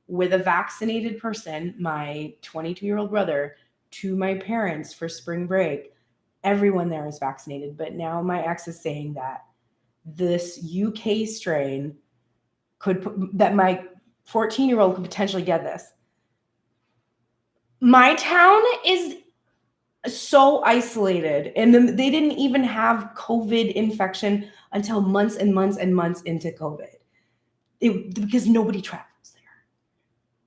with a vaccinated person, my 22-year-old brother, to my parents for spring break. Everyone there is vaccinated, but now my ex is saying that this UK strain that my 14-year-old could potentially get this. My town is so isolated, and they didn't even have COVID infection until months and months and months into COVID, because nobody travels there.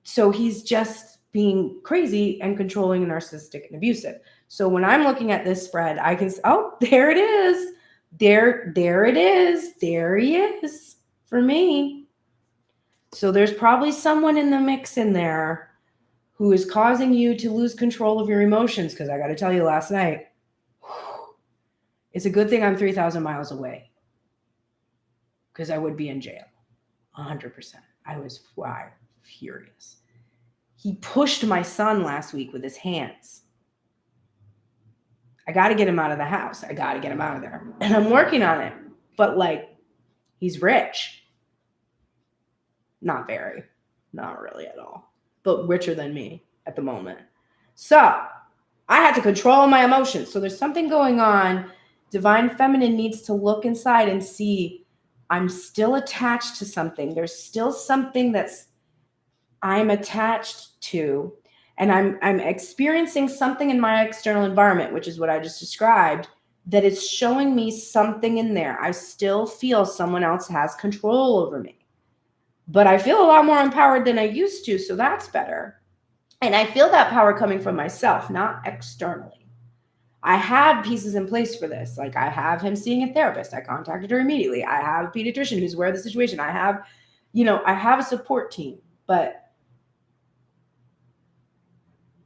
So he's just being crazy and controlling and narcissistic and abusive. So when I'm looking at this spread, I can say, oh, there it is. There it is. There he is for me. So there's probably someone in the mix in there who is causing you to lose control of your emotions. Because I got to tell you, last night, it's a good thing I'm 3,000 miles away, because I would be in jail 100%. I was furious. He pushed my son last week with his hands. I got to get him out of the house. I got to get him out of there. And I'm working on it. But he's rich. Not very. Not really at all. But richer than me at the moment. So I had to control my emotions. So there's something going on. Divine Feminine needs to look inside and see, I'm still attached to something. There's still something I'm attached to, and I'm experiencing something in my external environment, which is what I just described, that is showing me something in there. I still feel someone else has control over me, but I feel a lot more empowered than I used to. So that's better. And I feel that power coming from myself, not externally. I had pieces in place for this. I have him seeing a therapist. I contacted her immediately. I have a pediatrician who's aware of the situation. I have a support team, but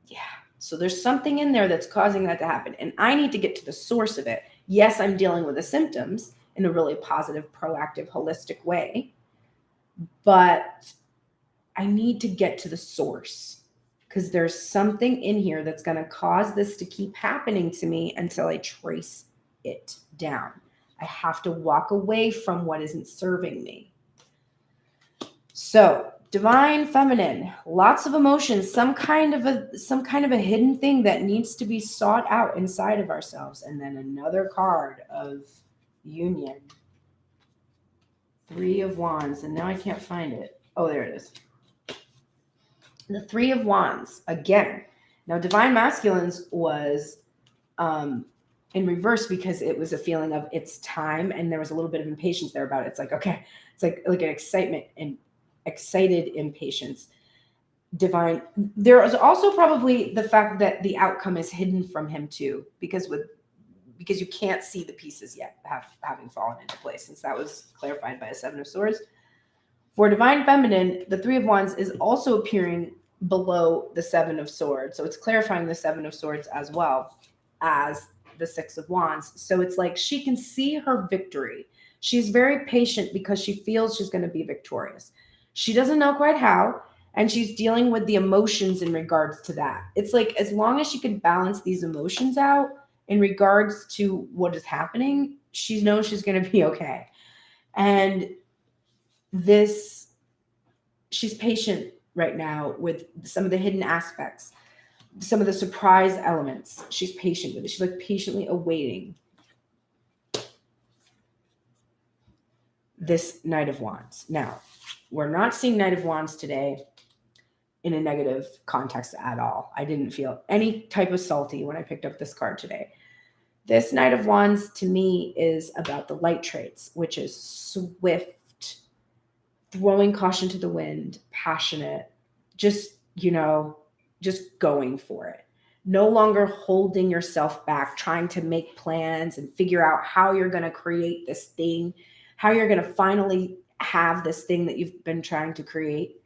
yeah. So there's something in there that's causing that to happen. And I need to get to the source of it. Yes, I'm dealing with the symptoms in a really positive, proactive, holistic way. But I need to get to the source, because there's something in here that's going to cause this to keep happening to me until I trace it down. I have to walk away from what isn't serving me. So Divine Feminine, lots of emotions, some kind of a hidden thing that needs to be sought out inside of ourselves. And then another card of union. 3 of Wands, and now I can't find it. Oh, there it is. The 3 of Wands again. Now, Divine Masculines was in reverse, because it was a feeling of it's time, and there was a little bit of impatience there about it. It's okay. It's like an excitement and excited impatience. Divine. There is also probably the fact that the outcome is hidden from him too, because you can't see the pieces yet having fallen into place, since that was clarified by a 7 of Swords. For Divine Feminine, the 3 of Wands is also appearing below the 7 of Swords. So it's clarifying the 7 of Swords as well as the Six of Wands. So it's like she can see her victory. She's very patient because she feels she's going to be victorious. She doesn't know quite how, and she's dealing with the emotions in regards to that. It's like as long as she can balance these emotions out in regards to what is happening, she knows she's going to be okay. And she's patient right now with some of the hidden aspects, some of the surprise elements. She's patient with it. She's like patiently awaiting this Knight of Wands. Now, we're not seeing Knight of Wands today in a negative context at all. I didn't feel any type of salty when I picked up this card today. This Knight of Wands to me is about the light traits, which is swift, throwing caution to the wind, passionate, just going for it. No longer holding yourself back, trying to make plans and figure out how you're going to create this thing, how you're going to finally have this thing that you've been trying to create.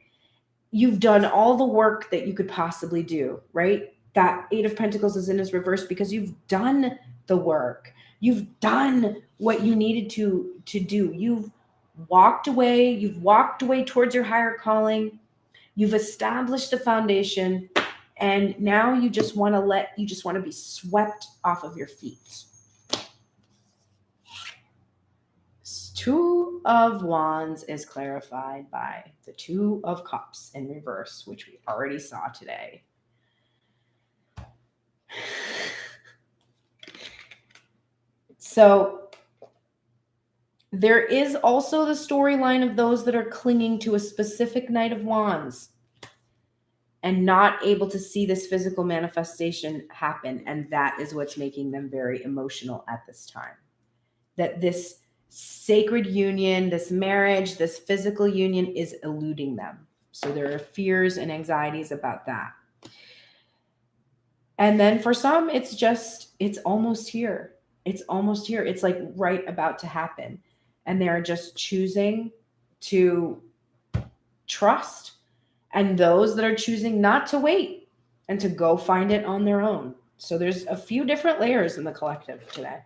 You've done all the work that you could possibly do, right? That Eight of Pentacles is in its reverse because you've done the work. You've done what you needed to do. You've walked away towards your higher calling. You've established a foundation, and now you just want to be swept off of your feet. Two of Wands is clarified by the Two of Cups in reverse, which we already saw today. So there is also the storyline of those that are clinging to a specific Knight of Wands and not able to see this physical manifestation happen. And that is what's making them very emotional at this time. That this sacred union, this marriage, this physical union is eluding them. So there are fears and anxieties about that. And then for some, it's almost here. It's almost here. It's like right about to happen. And they're just choosing to trust. And those that are choosing not to wait and to go find it on their own. So there's a few different layers in the collective today.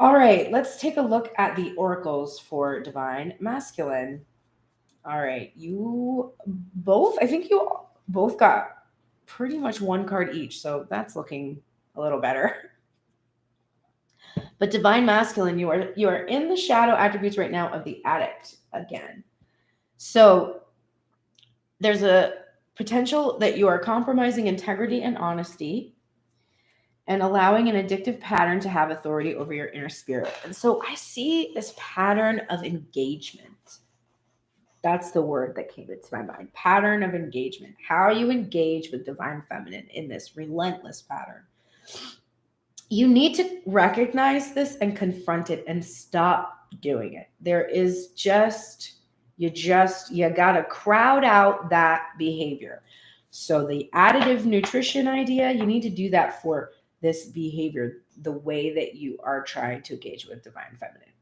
All right, let's take a look at the oracles for Divine Masculine. All right, I think you both got pretty much one card each, so that's looking a little better. But Divine Masculine, you are in the shadow attributes right now of the Addict again. So there's a potential that you are compromising integrity and honesty and allowing an addictive pattern to have authority over your inner spirit. And so I see this pattern of engagement. That's the word that came into my mind. Pattern of engagement. How you engage with Divine Feminine in this relentless pattern. You need to recognize this and confront it and stop doing it. You gotta crowd out that behavior. So the additive nutrition idea, you need to do that for this behavior, the way that you are trying to engage with Divine Feminine.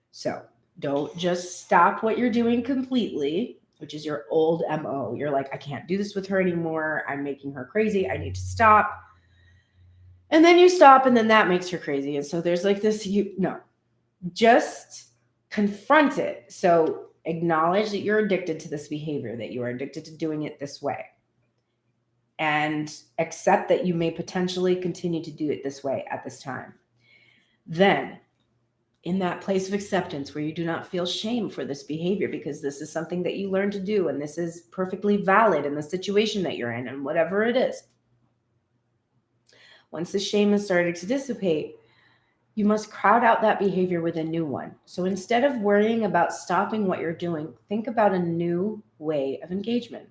So don't just stop what you're doing completely, which is your old MO. You're like, I can't do this with her anymore. I'm making her crazy. I need to stop. And then you stop, and then that makes her crazy. And so there's like this, just confront it. So acknowledge that you're addicted to this behavior, that you are addicted to doing it this way. And accept that you may potentially continue to do it this way at this time. Then, in that place of acceptance where you do not feel shame for this behavior, because this is something that you learn to do, and this is perfectly valid in the situation that you're in, and whatever it is. Once the shame is starting to dissipate, you must crowd out that behavior with a new one. So instead of worrying about stopping what you're doing, think about a new way of engagement.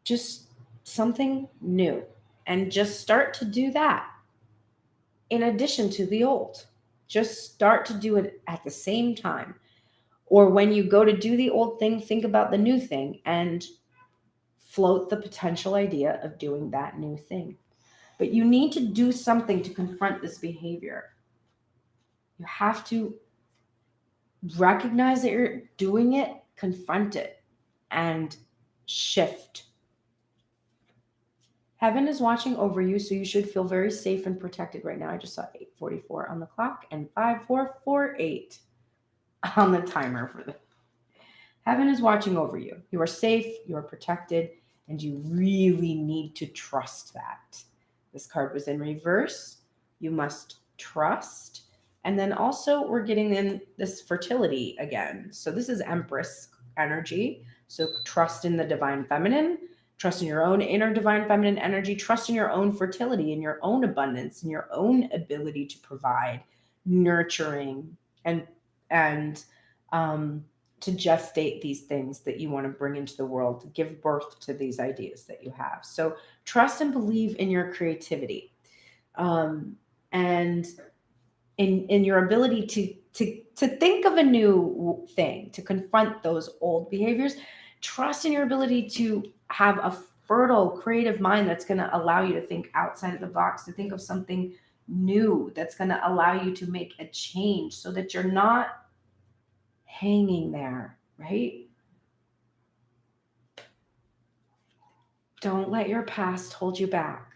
Just something new, and just start to do that in addition to the old. Just start to do it at the same time. Or when you go to do the old thing, think about the new thing and float the potential idea of doing that new thing. But you need to do something to confront this behavior. You have to recognize that you're doing it, confront it, and shift. Heaven is watching over you, so you should feel very safe and protected right now. I just saw 8:44 on the clock and 5448 on the timer for the Heaven is watching over you. You are safe, you are protected, and you really need to trust that. This card was in reverse. You must trust. And then also we're getting in this fertility again. So this is Empress energy. So trust in the divine feminine, trust in your own inner divine feminine energy, trust in your own fertility, in your own abundance, in your own ability to provide nurturing and to gestate these things that you want to bring into the world, to give birth to these ideas that you have. So trust and believe in your creativity, and in your ability to think of a new thing, to confront those old behaviors. Trust in your ability to have a fertile, creative mind that's going to allow you to think outside of the box, to think of something new that's going to allow you to make a change so that you're not hanging there, right? Don't let your past hold you back.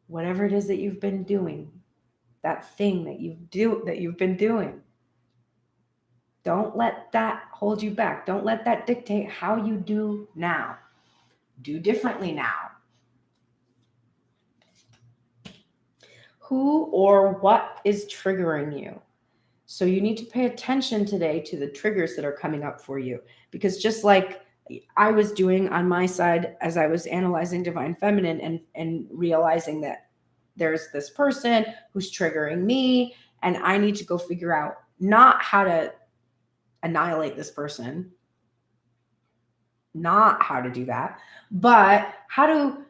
Whatever it is that you've been doing, that thing that you've been doing, don't let that hold you back. Don't let that dictate how you do now. Do differently now. Who or what is triggering you? So you need to pay attention today to the triggers that are coming up for you, because just like I was doing on my side as I was analyzing divine feminine and realizing that there's this person who's triggering me, and I need to go figure out not how to annihilate this person, not how to do that, but how to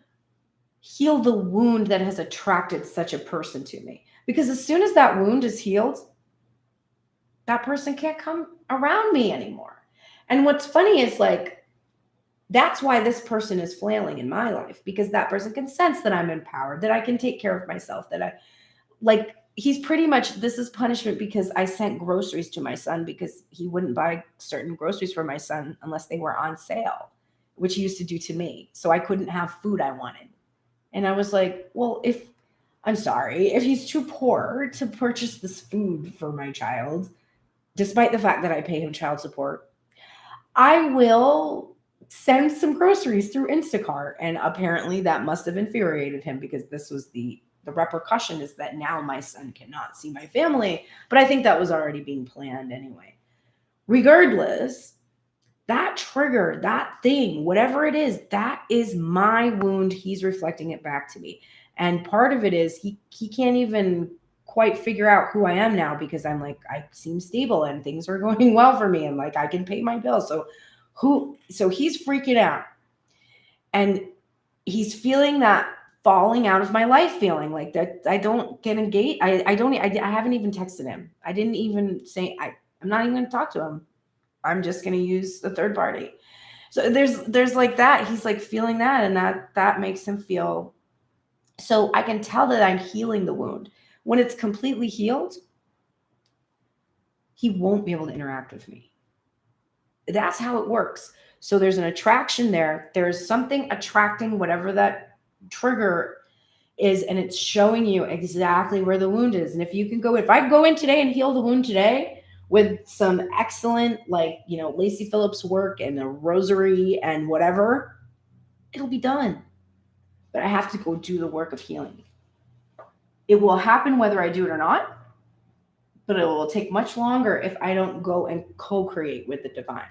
heal the wound that has attracted such a person to me. Because as soon as that wound is healed, that person can't come around me anymore. And what's funny is, like, that's why this person is flailing in my life, because that person can sense that I'm empowered, that I can take care of myself, that I, like, he's pretty much, this is punishment because I sent groceries to my son because he wouldn't buy certain groceries for my son unless they were on sale, which he used to do to me. So I couldn't have food I wanted. And I was like, well, I'm sorry, if he's too poor to purchase this food for my child, despite the fact that I pay him child support, I will send some groceries through Instacart. And apparently that must have infuriated him, because this was the repercussion is that now my son cannot see my family. But I think that was already being planned anyway. Regardless, that trigger, that thing, whatever it is, that is my wound. He's reflecting it back to me. And part of it is he can't even quite figure out who I am now, because I'm like, I seem stable and things are going well for me, and like I can pay my bills. So he's freaking out, and he's feeling that falling out of my life feeling, like that I don't get engaged. I haven't even texted him. I didn't even say I'm not even going to talk to him. I'm just going to use the third party. So there's like that. He's like feeling that, and that makes him feel. So I can tell that I'm healing the wound. When it's completely healed, he won't be able to interact with me. That's how it works. So there's an attraction there. There's something attracting whatever that trigger is, and it's showing you exactly where the wound is. And if I go in today and heal the wound today with some excellent, like, Lacey Phillips work and a rosary and whatever, it'll be done. But I have to go do the work of healing. It will happen whether I do it or not, but it will take much longer if I don't go and co-create with the divine.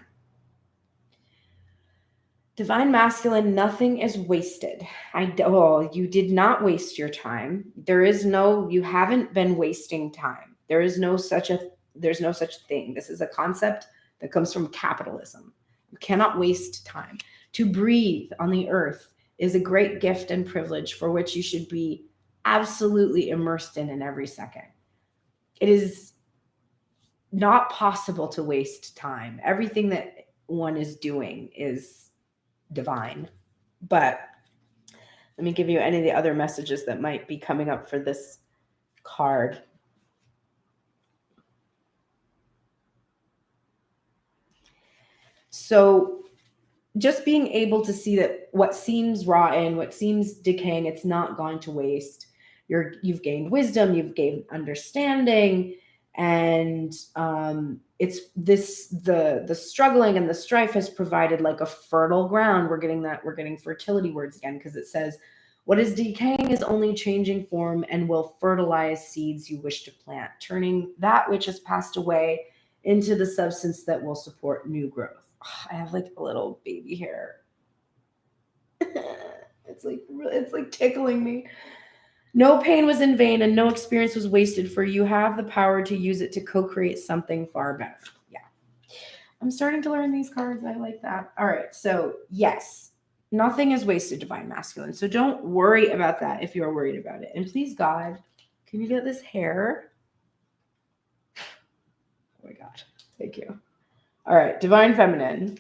Divine masculine, nothing is wasted. You did not waste your time. You haven't been wasting time. There's no such thing. This is a concept that comes from capitalism. You cannot waste time. To breathe on the earth is a great gift and privilege for which you should be absolutely immersed in every second. It is not possible to waste time. Everything that one is doing is divine. But let me give you any of the other messages that might be coming up for this card. So just being able to see that what seems rotten, what seems decaying, it's not gone to waste. You've gained wisdom, you've gained understanding, and it's the struggling and the strife has provided like a fertile ground. We're getting fertility words again, because it says, what is decaying is only changing form and will fertilize seeds you wish to plant, turning that which has passed away into the substance that will support new growth. I have like a little baby hair. It's like tickling me. No pain was in vain and no experience was wasted, for you have the power to use it to co-create something far better. Yeah. I'm starting to learn these cards. I like that. All right. So yes, nothing is wasted, Divine Masculine. So don't worry about that if you're worried about it. And please, God, can you get this hair? Oh my God. Thank you. All right. Divine Feminine.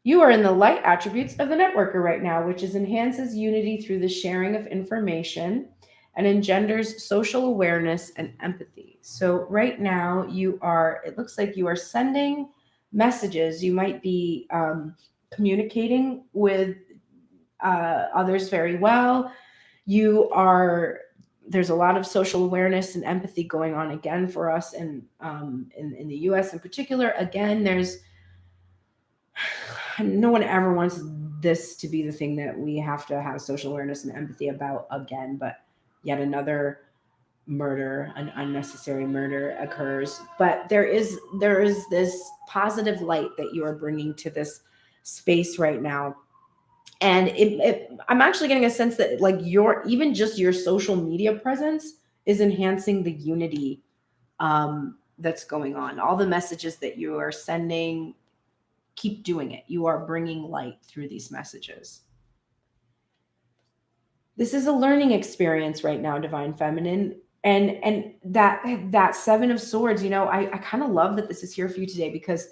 You are in the light attributes of the networker right now, which enhances unity through the sharing of information and engenders social awareness and empathy. So right now it looks like you are sending messages. You might be communicating with others very well. There's a lot of social awareness and empathy going on again for us in the US in particular. Again, no one ever wants this to be the thing that we have to have social awareness and empathy about again, but yet another murder, an unnecessary murder occurs. But there is this positive light that you are bringing to this space right now. And I'm actually getting a sense that like even just your social media presence is enhancing the unity that's going on. All the messages that you are sending, keep doing it. You are bringing light through these messages. This is a learning experience right now, Divine Feminine. And that Seven of Swords, I kind of love that this is here for you today, because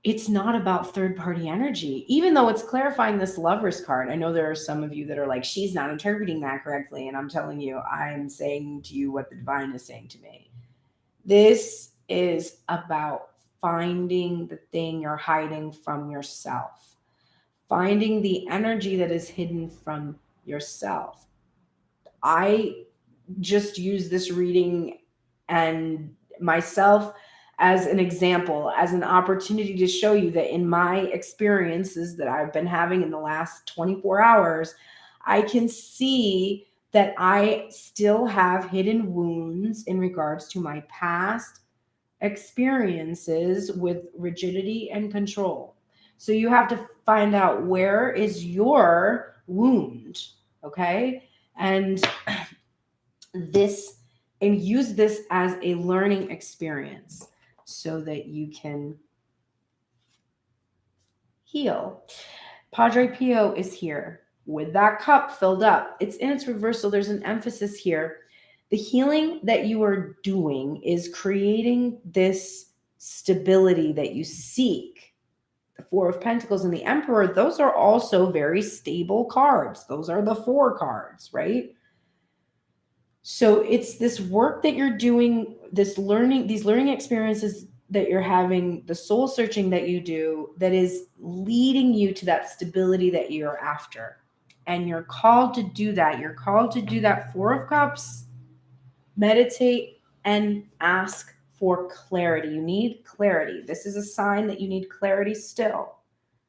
it's not about third-party energy, even though it's clarifying this Lover's card. I know there are some of you that are like, she's not interpreting that correctly. And I'm telling you, I'm saying to you what the divine is saying to me. This is about finding the thing you're hiding from yourself, finding the energy that is hidden from yourself. I just use this reading and myself as an example, as an opportunity to show you that in my experiences that I've been having in the last 24 hours, I can see that I still have hidden wounds in regards to my past experiences with rigidity and control. So you have to find out, where is your wound, okay? And use this as a learning experience so that you can heal. Padre Pio is here with that cup filled up. It's in its reversal. There's an emphasis here. The healing that you are doing is creating this stability that you seek. The Four of Pentacles and the Emperor, those are also very stable cards. Those are the 4 cards, right? So it's this work that you're doing, these learning experiences that you're having, the soul searching that you do, that is leading you to that stability that you're after. And you're called to do that. You're called to do that 4 of Cups. Meditate and ask for clarity. You need clarity. This is a sign that you need clarity still.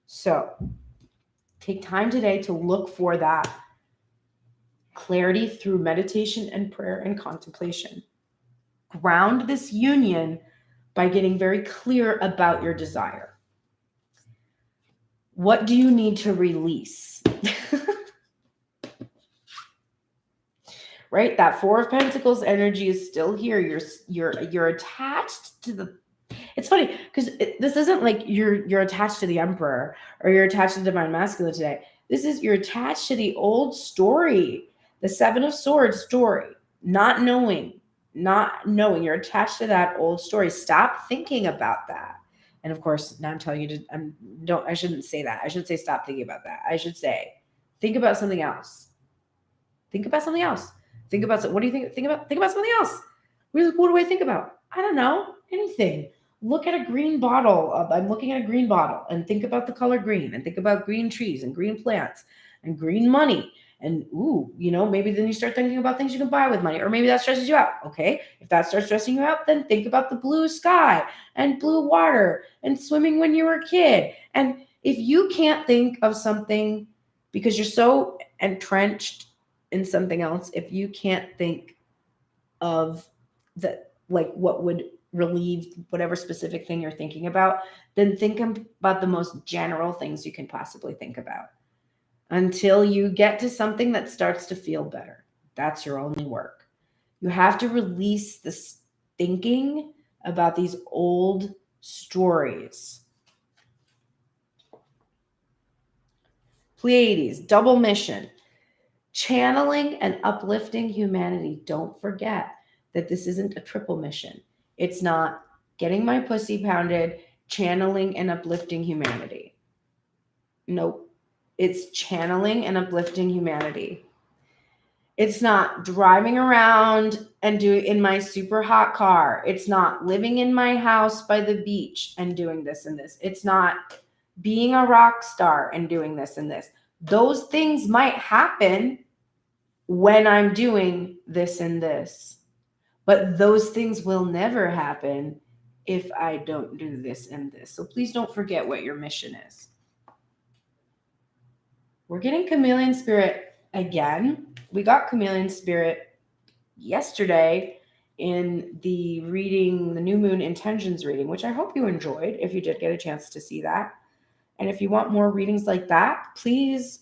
So take time today to look for that clarity through meditation and prayer and contemplation. Ground this union by getting very clear about your desire. What do you need to release? Right? That 4 of Pentacles energy is still here. You're attached to the. It's funny because this isn't like you're attached to the Emperor or you're attached to the Divine Masculine today. You're attached to the old story, the 7 of Swords story, not knowing. You're attached to that old story. Stop thinking about that. And of course, now I'm telling you I shouldn't say that. I should say stop thinking about that. I should say think about something else. Think about something else. Think about what do you think? Think about something else. What do I think about? I don't know. Anything. look at a green bottle. I'm looking at a green bottle and think about the color green and think about green trees and green plants and green money. And maybe then you start thinking about things you can buy with money, or maybe that stresses you out. Okay. If that starts stressing you out, then think about the blue sky and blue water and swimming when you were a kid. And if you can't think of something because you're so entrenched in something else, if you can't think of what would relieve whatever specific thing you're thinking about, then think about the most general things you can possibly think about until you get to something that starts to feel better. That's your only work. You have to release this thinking about these old stories. Pleiades, double mission, channeling and uplifting humanity. Don't forget that this isn't a triple mission. It's not getting my pussy pounded, channeling and uplifting humanity. Nope. It's channeling and uplifting humanity. It's not driving around and doing in my super hot car. It's not living in my house by the beach and doing this and this. It's not being a rock star and doing this and this. Those things might happen when I'm doing this and this, but those things will never happen if I don't do this and this. So please don't forget what your mission is. We're getting chameleon spirit again. We got chameleon spirit yesterday in the reading, the new moon intentions reading, which I hope you enjoyed if you did get a chance to see that. And if you want more readings like that, please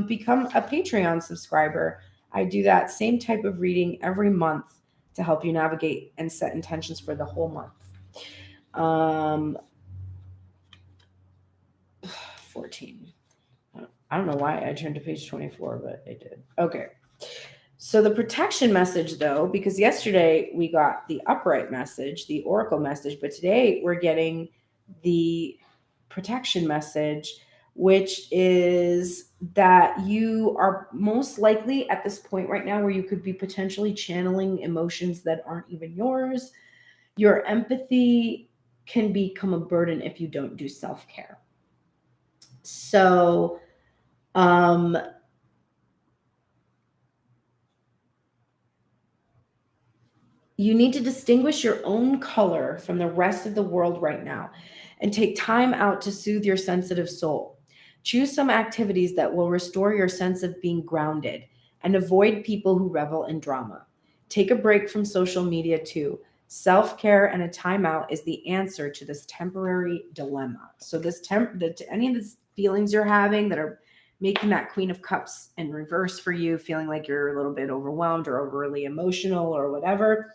become a Patreon subscriber. I do that same type of reading every month to help you navigate and set intentions for the whole month. 14. I don't know why I turned to page 24, but I did. Okay. So the protection message, though, because yesterday we got the upright message, the oracle message, but today we're getting the protection message, which is that you are most likely at this point right now where you could be potentially channeling emotions that aren't even yours. Your empathy can become a burden if you don't do self-care. So, you need to distinguish your own color from the rest of the world right now and take time out to soothe your sensitive soul. Choose some activities that will restore your sense of being grounded and avoid people who revel in drama. Take a break from social media too. Self-care and a timeout is the answer to this temporary dilemma. So any of these feelings you're having that are making that Queen of Cups in reverse for you, feeling like you're a little bit overwhelmed or overly emotional or whatever,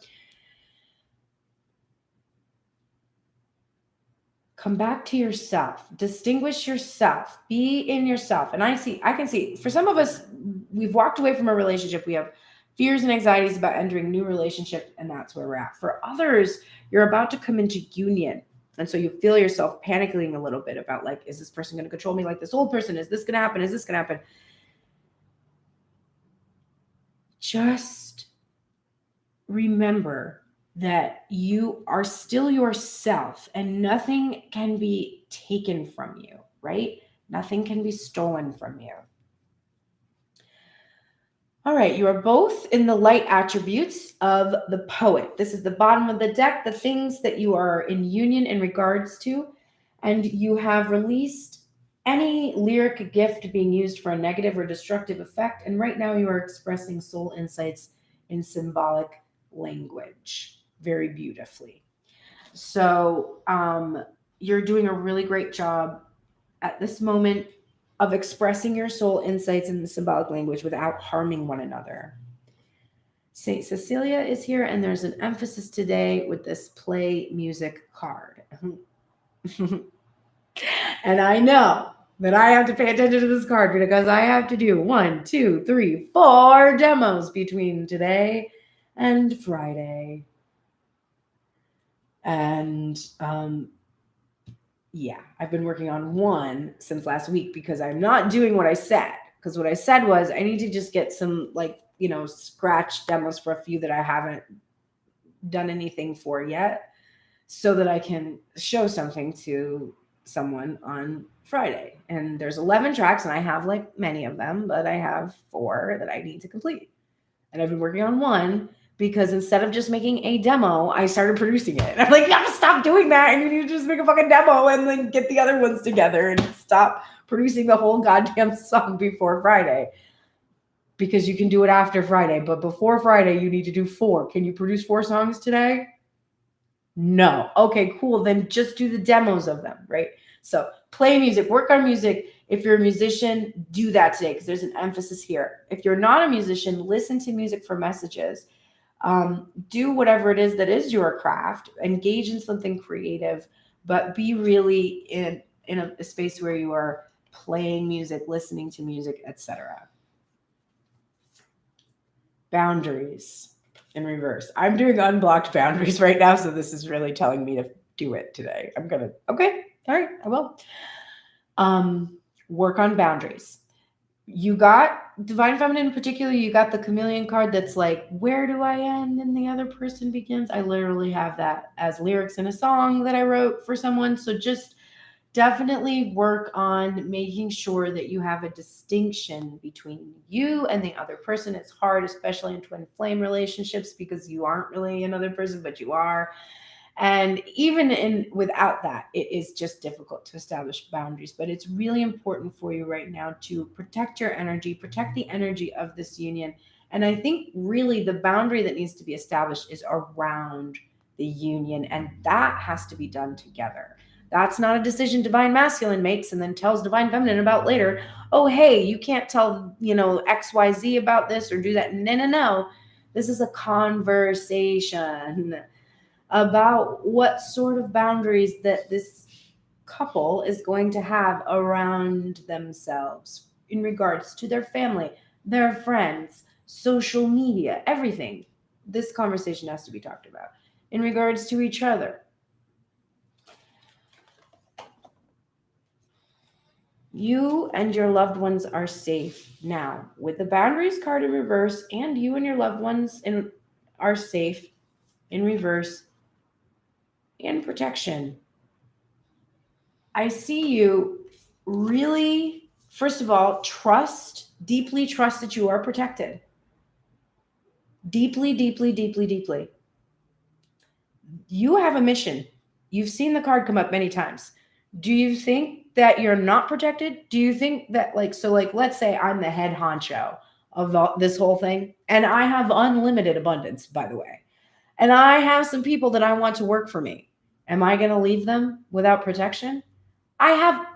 come back to yourself, distinguish yourself, be in yourself. And I can see for some of us, we've walked away from a relationship. We have fears and anxieties about entering new relationship, and that's where we're at. For others, you're about to come into union. And so you feel yourself panicking a little bit about like, is this person going to control me like this old person? Is this going to happen? Is this going to happen? Just remember that you are still yourself and nothing can be taken from you, right? Nothing can be stolen from you. All right, you are both in the light attributes of the poet. This is the bottom of the deck, the things that you are in union in regards to, and you have released any lyric gift being used for a negative or destructive effect, and right now you are expressing soul insights in symbolic language very beautifully. So you're doing a really great job at this moment of expressing your soul insights in the symbolic language without harming one another. Saint Cecilia is here, and there's an emphasis today with this play music card. And I know that I have to pay attention to this card because I have to do 1, 2, 3, 4 demos between today and Friday. And yeah, I've been working on one since last week because I'm not doing what I said. Because what I said was I need to just get some scratch demos for a few that I haven't done anything for yet. so that I can show something to someone on Friday. And there's 11 tracks, and I have like many of them, but I have 4 that I need to complete. And I've been working on one because instead of just making a demo, I started producing it. I'm like, you have to stop doing that, and you need to just make a fucking demo and then get the other ones together and stop producing the whole goddamn song before Friday. Because you can do it after Friday, but before Friday, you need to do 4. Can you produce 4 songs today? No. Okay, cool. Then just do the demos of them, right? So play music, work on music. If you're a musician, do that today because there's an emphasis here. If you're not a musician, listen to music for messages. Do whatever it is that is your craft. Engage in something creative, but be really in a space where you are playing music, listening to music, etc. Boundaries in reverse. I'm doing unblocked boundaries right now, so this is really telling me to do it today. Okay, all right, I will. Work on boundaries. You got Divine Feminine in particular, you got the Chameleon card that's like, where do I end and the other person begins? I literally have that as lyrics in a song that I wrote for someone. So just definitely work on making sure that you have a distinction between you and the other person. It's hard, especially in twin flame relationships, because you aren't really another person, but you are. And even without that, it is just difficult to establish boundaries. But it's really important for you right now to protect your energy, protect the energy of this union. And I think really the boundary that needs to be established is around the union, and that has to be done together. That's not a decision Divine Masculine makes and then tells Divine Feminine about later. Oh, hey, you can't tell, XYZ about this or do that. No. This is a conversation about what sort of boundaries that this couple is going to have around themselves in regards to their family, their friends, social media, everything. This conversation has to be talked about in regards to each other. You and your loved ones are safe now with the boundaries card in reverse, and you and your loved ones are safe in reverse and protection. I see you really, first of all, deeply trust that you are protected. Deeply, deeply, deeply, deeply. You have a mission. You've seen the card come up many times. Do you think that you're not protected? Do you think that let's say I'm the head honcho of this whole thing, and I have unlimited abundance, by the way, and I have some people that I want to work for me. Am I going to leave them without protection? I have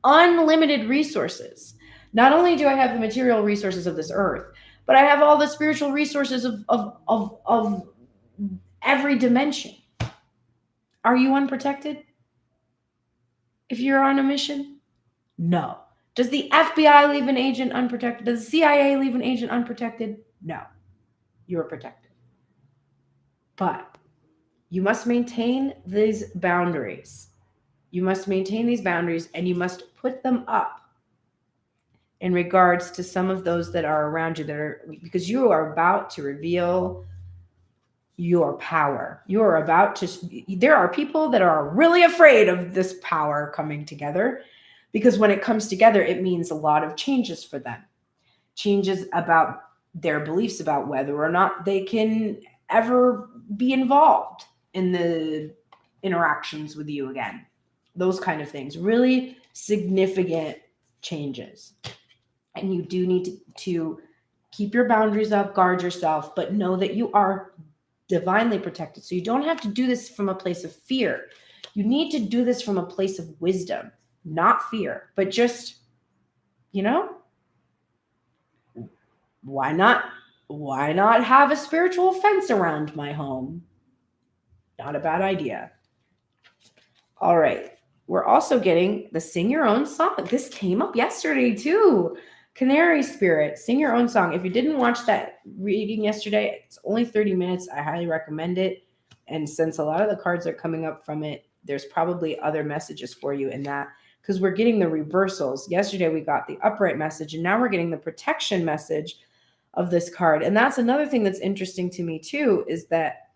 unlimited resources. Not only do I have the material resources of this earth, but I have all the spiritual resources of every dimension. Are you unprotected? If you're on a mission? No. Does the FBI leave an agent unprotected? Does the CIA leave an agent unprotected? No. You're protected. But you must maintain these boundaries. You must maintain these boundaries, and you must put them up in regards to some of those that are around you, because you are about to reveal your power. There are people that are really afraid of this power coming together, because when it comes together, it means a lot of changes for them. Changes about their beliefs about whether or not they can ever be involved in the interactions with you again. Those kind of things. Really significant changes. And you do need to keep your boundaries up, guard yourself, but know that you are divinely protected. So you don't have to do this from a place of fear. You need to do this from a place of wisdom, not fear, but just, why not have a spiritual fence around my home? Not a bad idea. All right. We're also getting the Sing Your Own Song. This came up yesterday too. Canary Spirit, sing your own song. If you didn't watch that reading yesterday, it's only 30 minutes. I highly recommend it. And since a lot of the cards are coming up from it, there's probably other messages for you in that, because we're getting the reversals. Yesterday, we got the upright message, and now we're getting the protection message of this card. And that's another thing that's interesting to me too, is that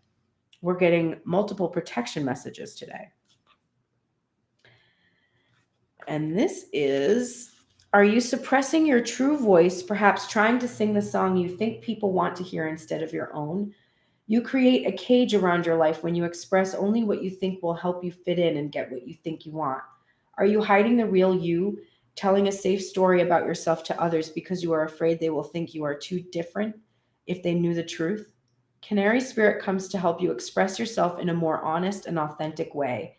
we're getting multiple protection messages today. And this is, are you suppressing your true voice, perhaps trying to sing the song you think people want to hear instead of your own? You create a cage around your life when you express only what you think will help you fit in and get what you think you want. Are you hiding the real you, telling a safe story about yourself to others because you are afraid they will think you are too different if they knew the truth? Canary Spirit comes to help you express yourself in a more honest and authentic way.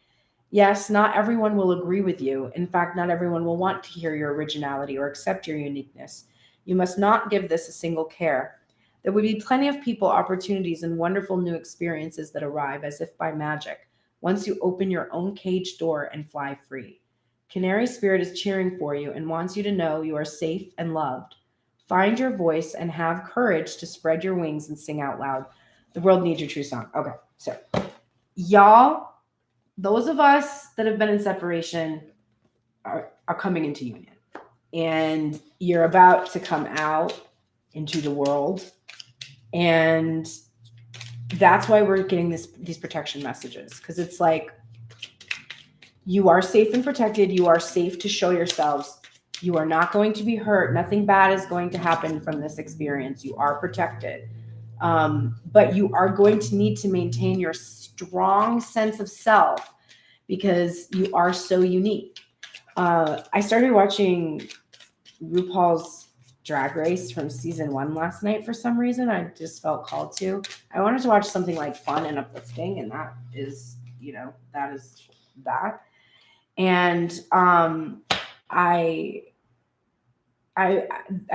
Yes, not everyone will agree with you. In fact, not everyone will want to hear your originality or accept your uniqueness. You must not give this a single care. There will be plenty of people, opportunities, and wonderful new experiences that arrive as if by magic once you open your own cage door and fly free. Canary Spirit is cheering for you and wants you to know you are safe and loved. Find your voice and have courage to spread your wings and sing out loud. The world needs your true song. Okay, so y'all, those of us that have been in separation are coming into union. And you're about to come out into the world. And that's why we're getting these protection messages. Because it's like, you are safe and protected. You are safe to show yourselves. You are not going to be hurt. Nothing bad is going to happen from this experience. You are protected. But you are going to need to maintain your strong sense of self because you are so unique. I started watching RuPaul's Drag Race from season 1 last night for some reason. I just felt called to. I wanted to watch something like fun and uplifting, and that is, that is that. And I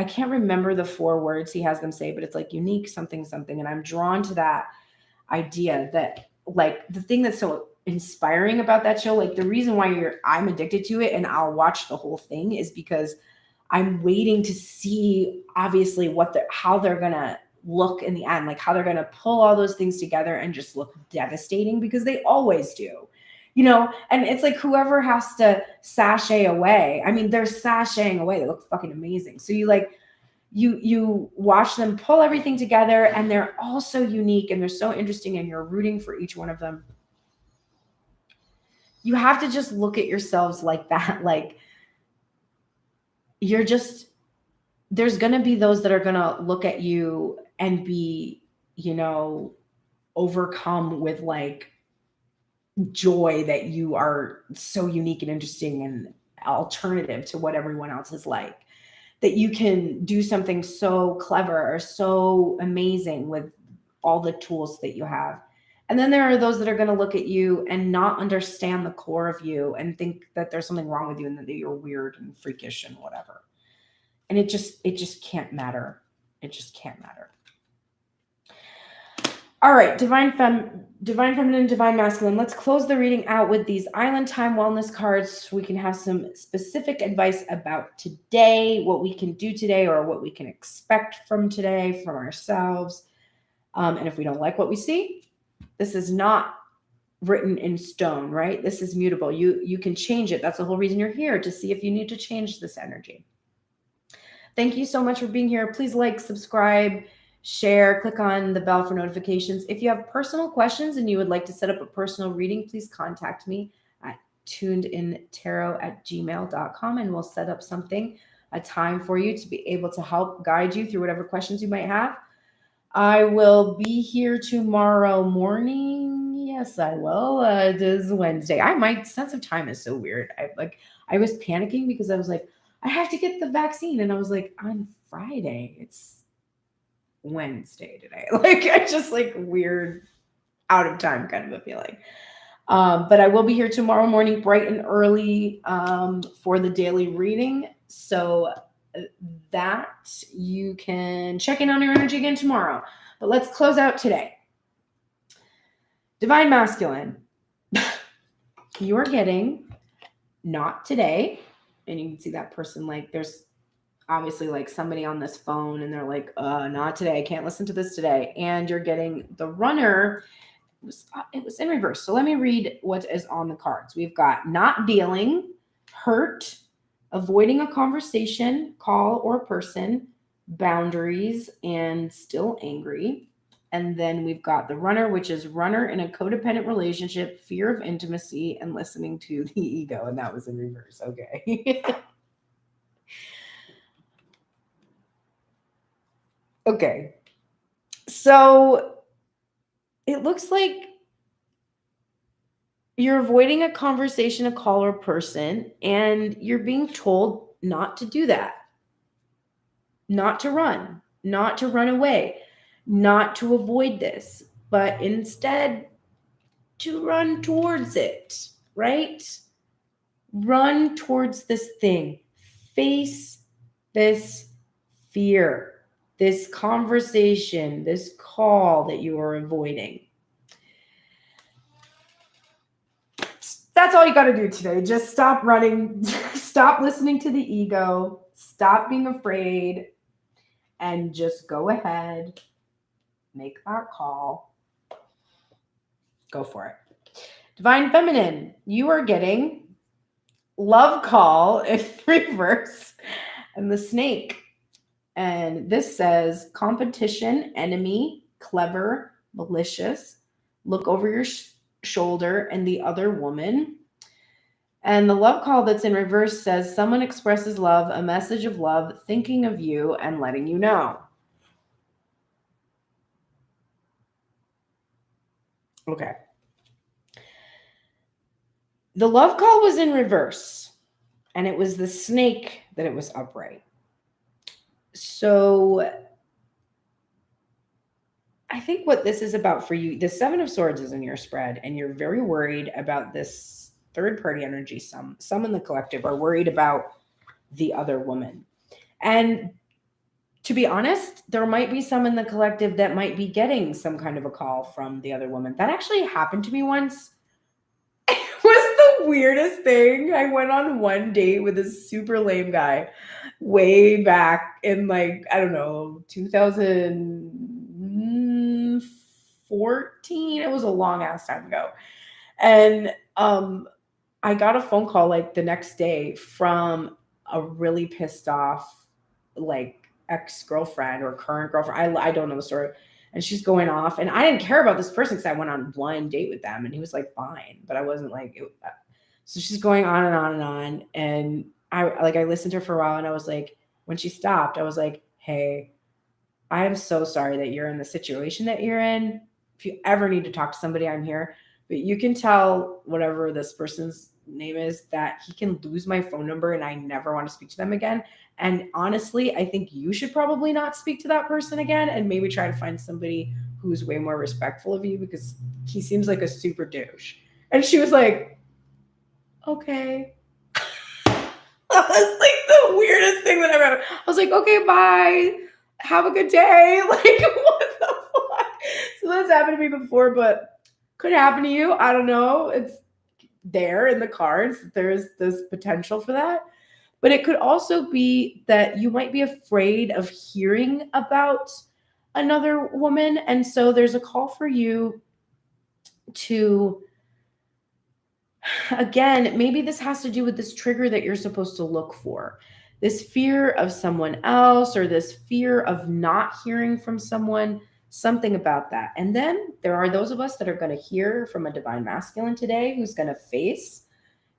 can't remember the 4 words he has them say, but it's like unique something something, and I'm drawn to that idea that, like, the thing that's so inspiring about that show, like the reason why I'm addicted to it and I'll watch the whole thing is because I'm waiting to see obviously how they're gonna look in the end, like how they're gonna pull all those things together and just look devastating, because they always do, and it's like whoever has to sashay away, I mean, they're sashaying away, they look fucking amazing. So you watch them pull everything together, and they're all so unique and they're so interesting, and you're rooting for each one of them. You have to just look at yourselves like that. Like, there's going to be those that are going to look at you and be, overcome with like joy that you are so unique and interesting and alternative to what everyone else is like. That you can do something so clever or so amazing with all the tools that you have. And then there are those that are going to look at you and not understand the core of you and think that there's something wrong with you and that you're weird and freakish and whatever. And it just can't matter. It just can't matter. All right, divine feminine, divine masculine. Let's close the reading out with these Island Time wellness cards so we can have some specific advice about today, what we can do today or what we can expect from today, from ourselves. And if we don't like what we see, this is not written in stone, right? This is mutable. You can change it. That's the whole reason you're here, to see if you need to change this energy. Thank you so much for being here. Please like, subscribe, share, click on the bell for notifications. If you have personal questions and you would like to set up a personal reading, please contact me at tunedintarot@gmail.com, and we'll set up a time for you to be able to help guide you through whatever questions you might have. I will be here tomorrow morning. Yes, I will. It is Wednesday. My sense of time is so weird. I was panicking because I was like, I have to get the vaccine. And I was like, on Friday, it's Wednesday today. Like, I just like weird, out of time kind of a feeling. But I will be here tomorrow morning, bright and early, for the daily reading. So that you can check in on your energy again tomorrow. But let's close out today. Divine masculine. You are getting not today. And you can see that person, like, there's obviously like somebody on this phone and they're like, not today. I can't listen to this today. And you're getting the runner. It was in reverse. So let me read what is on the cards. We've got not dealing, hurt, avoiding a conversation, call, or person, boundaries, and still angry. And then we've got the runner, which is runner in a codependent relationship, fear of intimacy, and listening to the ego. And that was in reverse. Okay. Okay. So it looks like you're avoiding a conversation, a call, or person, and you're being told not to do that, not to run away, not to avoid this, but instead to run towards it, right? Run towards this thing. Face this fear, this conversation, this call that you are avoiding. That's all you got to do today. Just stop running, stop listening to the ego, stop being afraid, and just go ahead, make that call. Go for it. Divine Feminine, you are getting love call in reverse and the snake. And this says competition, enemy, clever, malicious, look over your shoulder and the other woman. And the love call that's in reverse says someone expresses love, a message of love, thinking of you and letting you know. Okay. The love call was in reverse, and it was the snake that it was upright. So I think what this is about for you, the Seven of Swords is in your spread, and you're very worried about this third party energy. Some in the collective are worried about the other woman. And to be honest, there might be some in the collective that might be getting some kind of a call from the other woman. That actually happened to me once. It was the weirdest thing. I went on one date with a super lame guy way back in, like, I don't know, 2014. It was a long ass time ago. And I got a phone call like the next day from a really pissed off, like, ex-girlfriend or current girlfriend. I don't know the story. And she's going off, and I didn't care about this person because I went on one date with them, and he was like fine, but I wasn't like it. So she's going on and on and on, and I listened to her for a while, and I was like, when she stopped, I was like, hey, I am so sorry that you're in the situation that you're in. If you ever need to talk to somebody, I'm here. But you can tell whatever this person's name is that he can lose my phone number and I never want to speak to them again. And honestly, I think you should probably not speak to that person again and maybe try to find somebody who's way more respectful of you because he seems like a super douche. And she was like, okay. That was like the weirdest thing that I've ever. I was like, okay, bye. Have a good day. Like, what the fuck? So that's happened to me before, but could happen to you. I don't know. It's there in the cards. There's this potential for that. But it could also be that you might be afraid of hearing about another woman. And so there's a call for you to, again, maybe this has to do with this trigger that you're supposed to look for. This fear of someone else or this fear of not hearing from someone, something about that. And then there are those of us that are going to hear from a divine masculine today who's going to face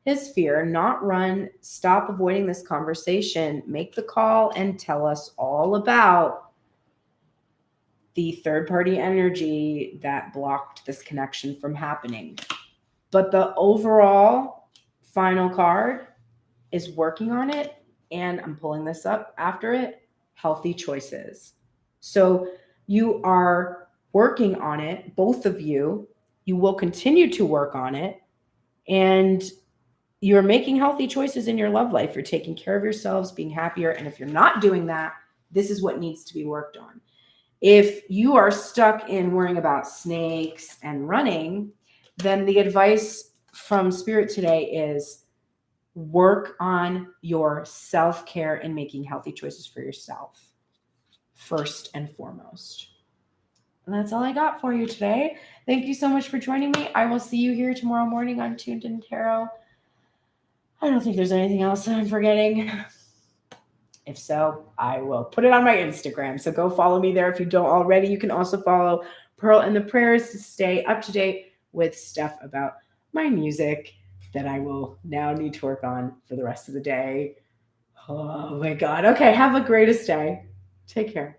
his fear, not run, stop avoiding this conversation, make the call, and tell us all about the third party energy that blocked this connection from happening. But the overall final card is working on it, and I'm pulling this up after it, healthy choices. So you are working on it, both of you. You will continue to work on it, and you're making healthy choices in your love life. You're taking care of yourselves, being happier. And if you're not doing that, this is what needs to be worked on. If you are stuck in worrying about snakes and running, then the advice from Spirit today is work on your self-care and making healthy choices for yourself first and foremost. And that's all I got for you today. Thank you so much for joining me. I will see you here tomorrow morning on Tuned In Tarot. I don't think there's anything else that I'm forgetting. If so, I will put it on my Instagram. So go follow me there if you don't already. You can also follow Pearl and the Prayers to stay up to date with stuff about my music that I will now need to work on for the rest of the day. Oh my God. Okay. Have a greatest day. Take care.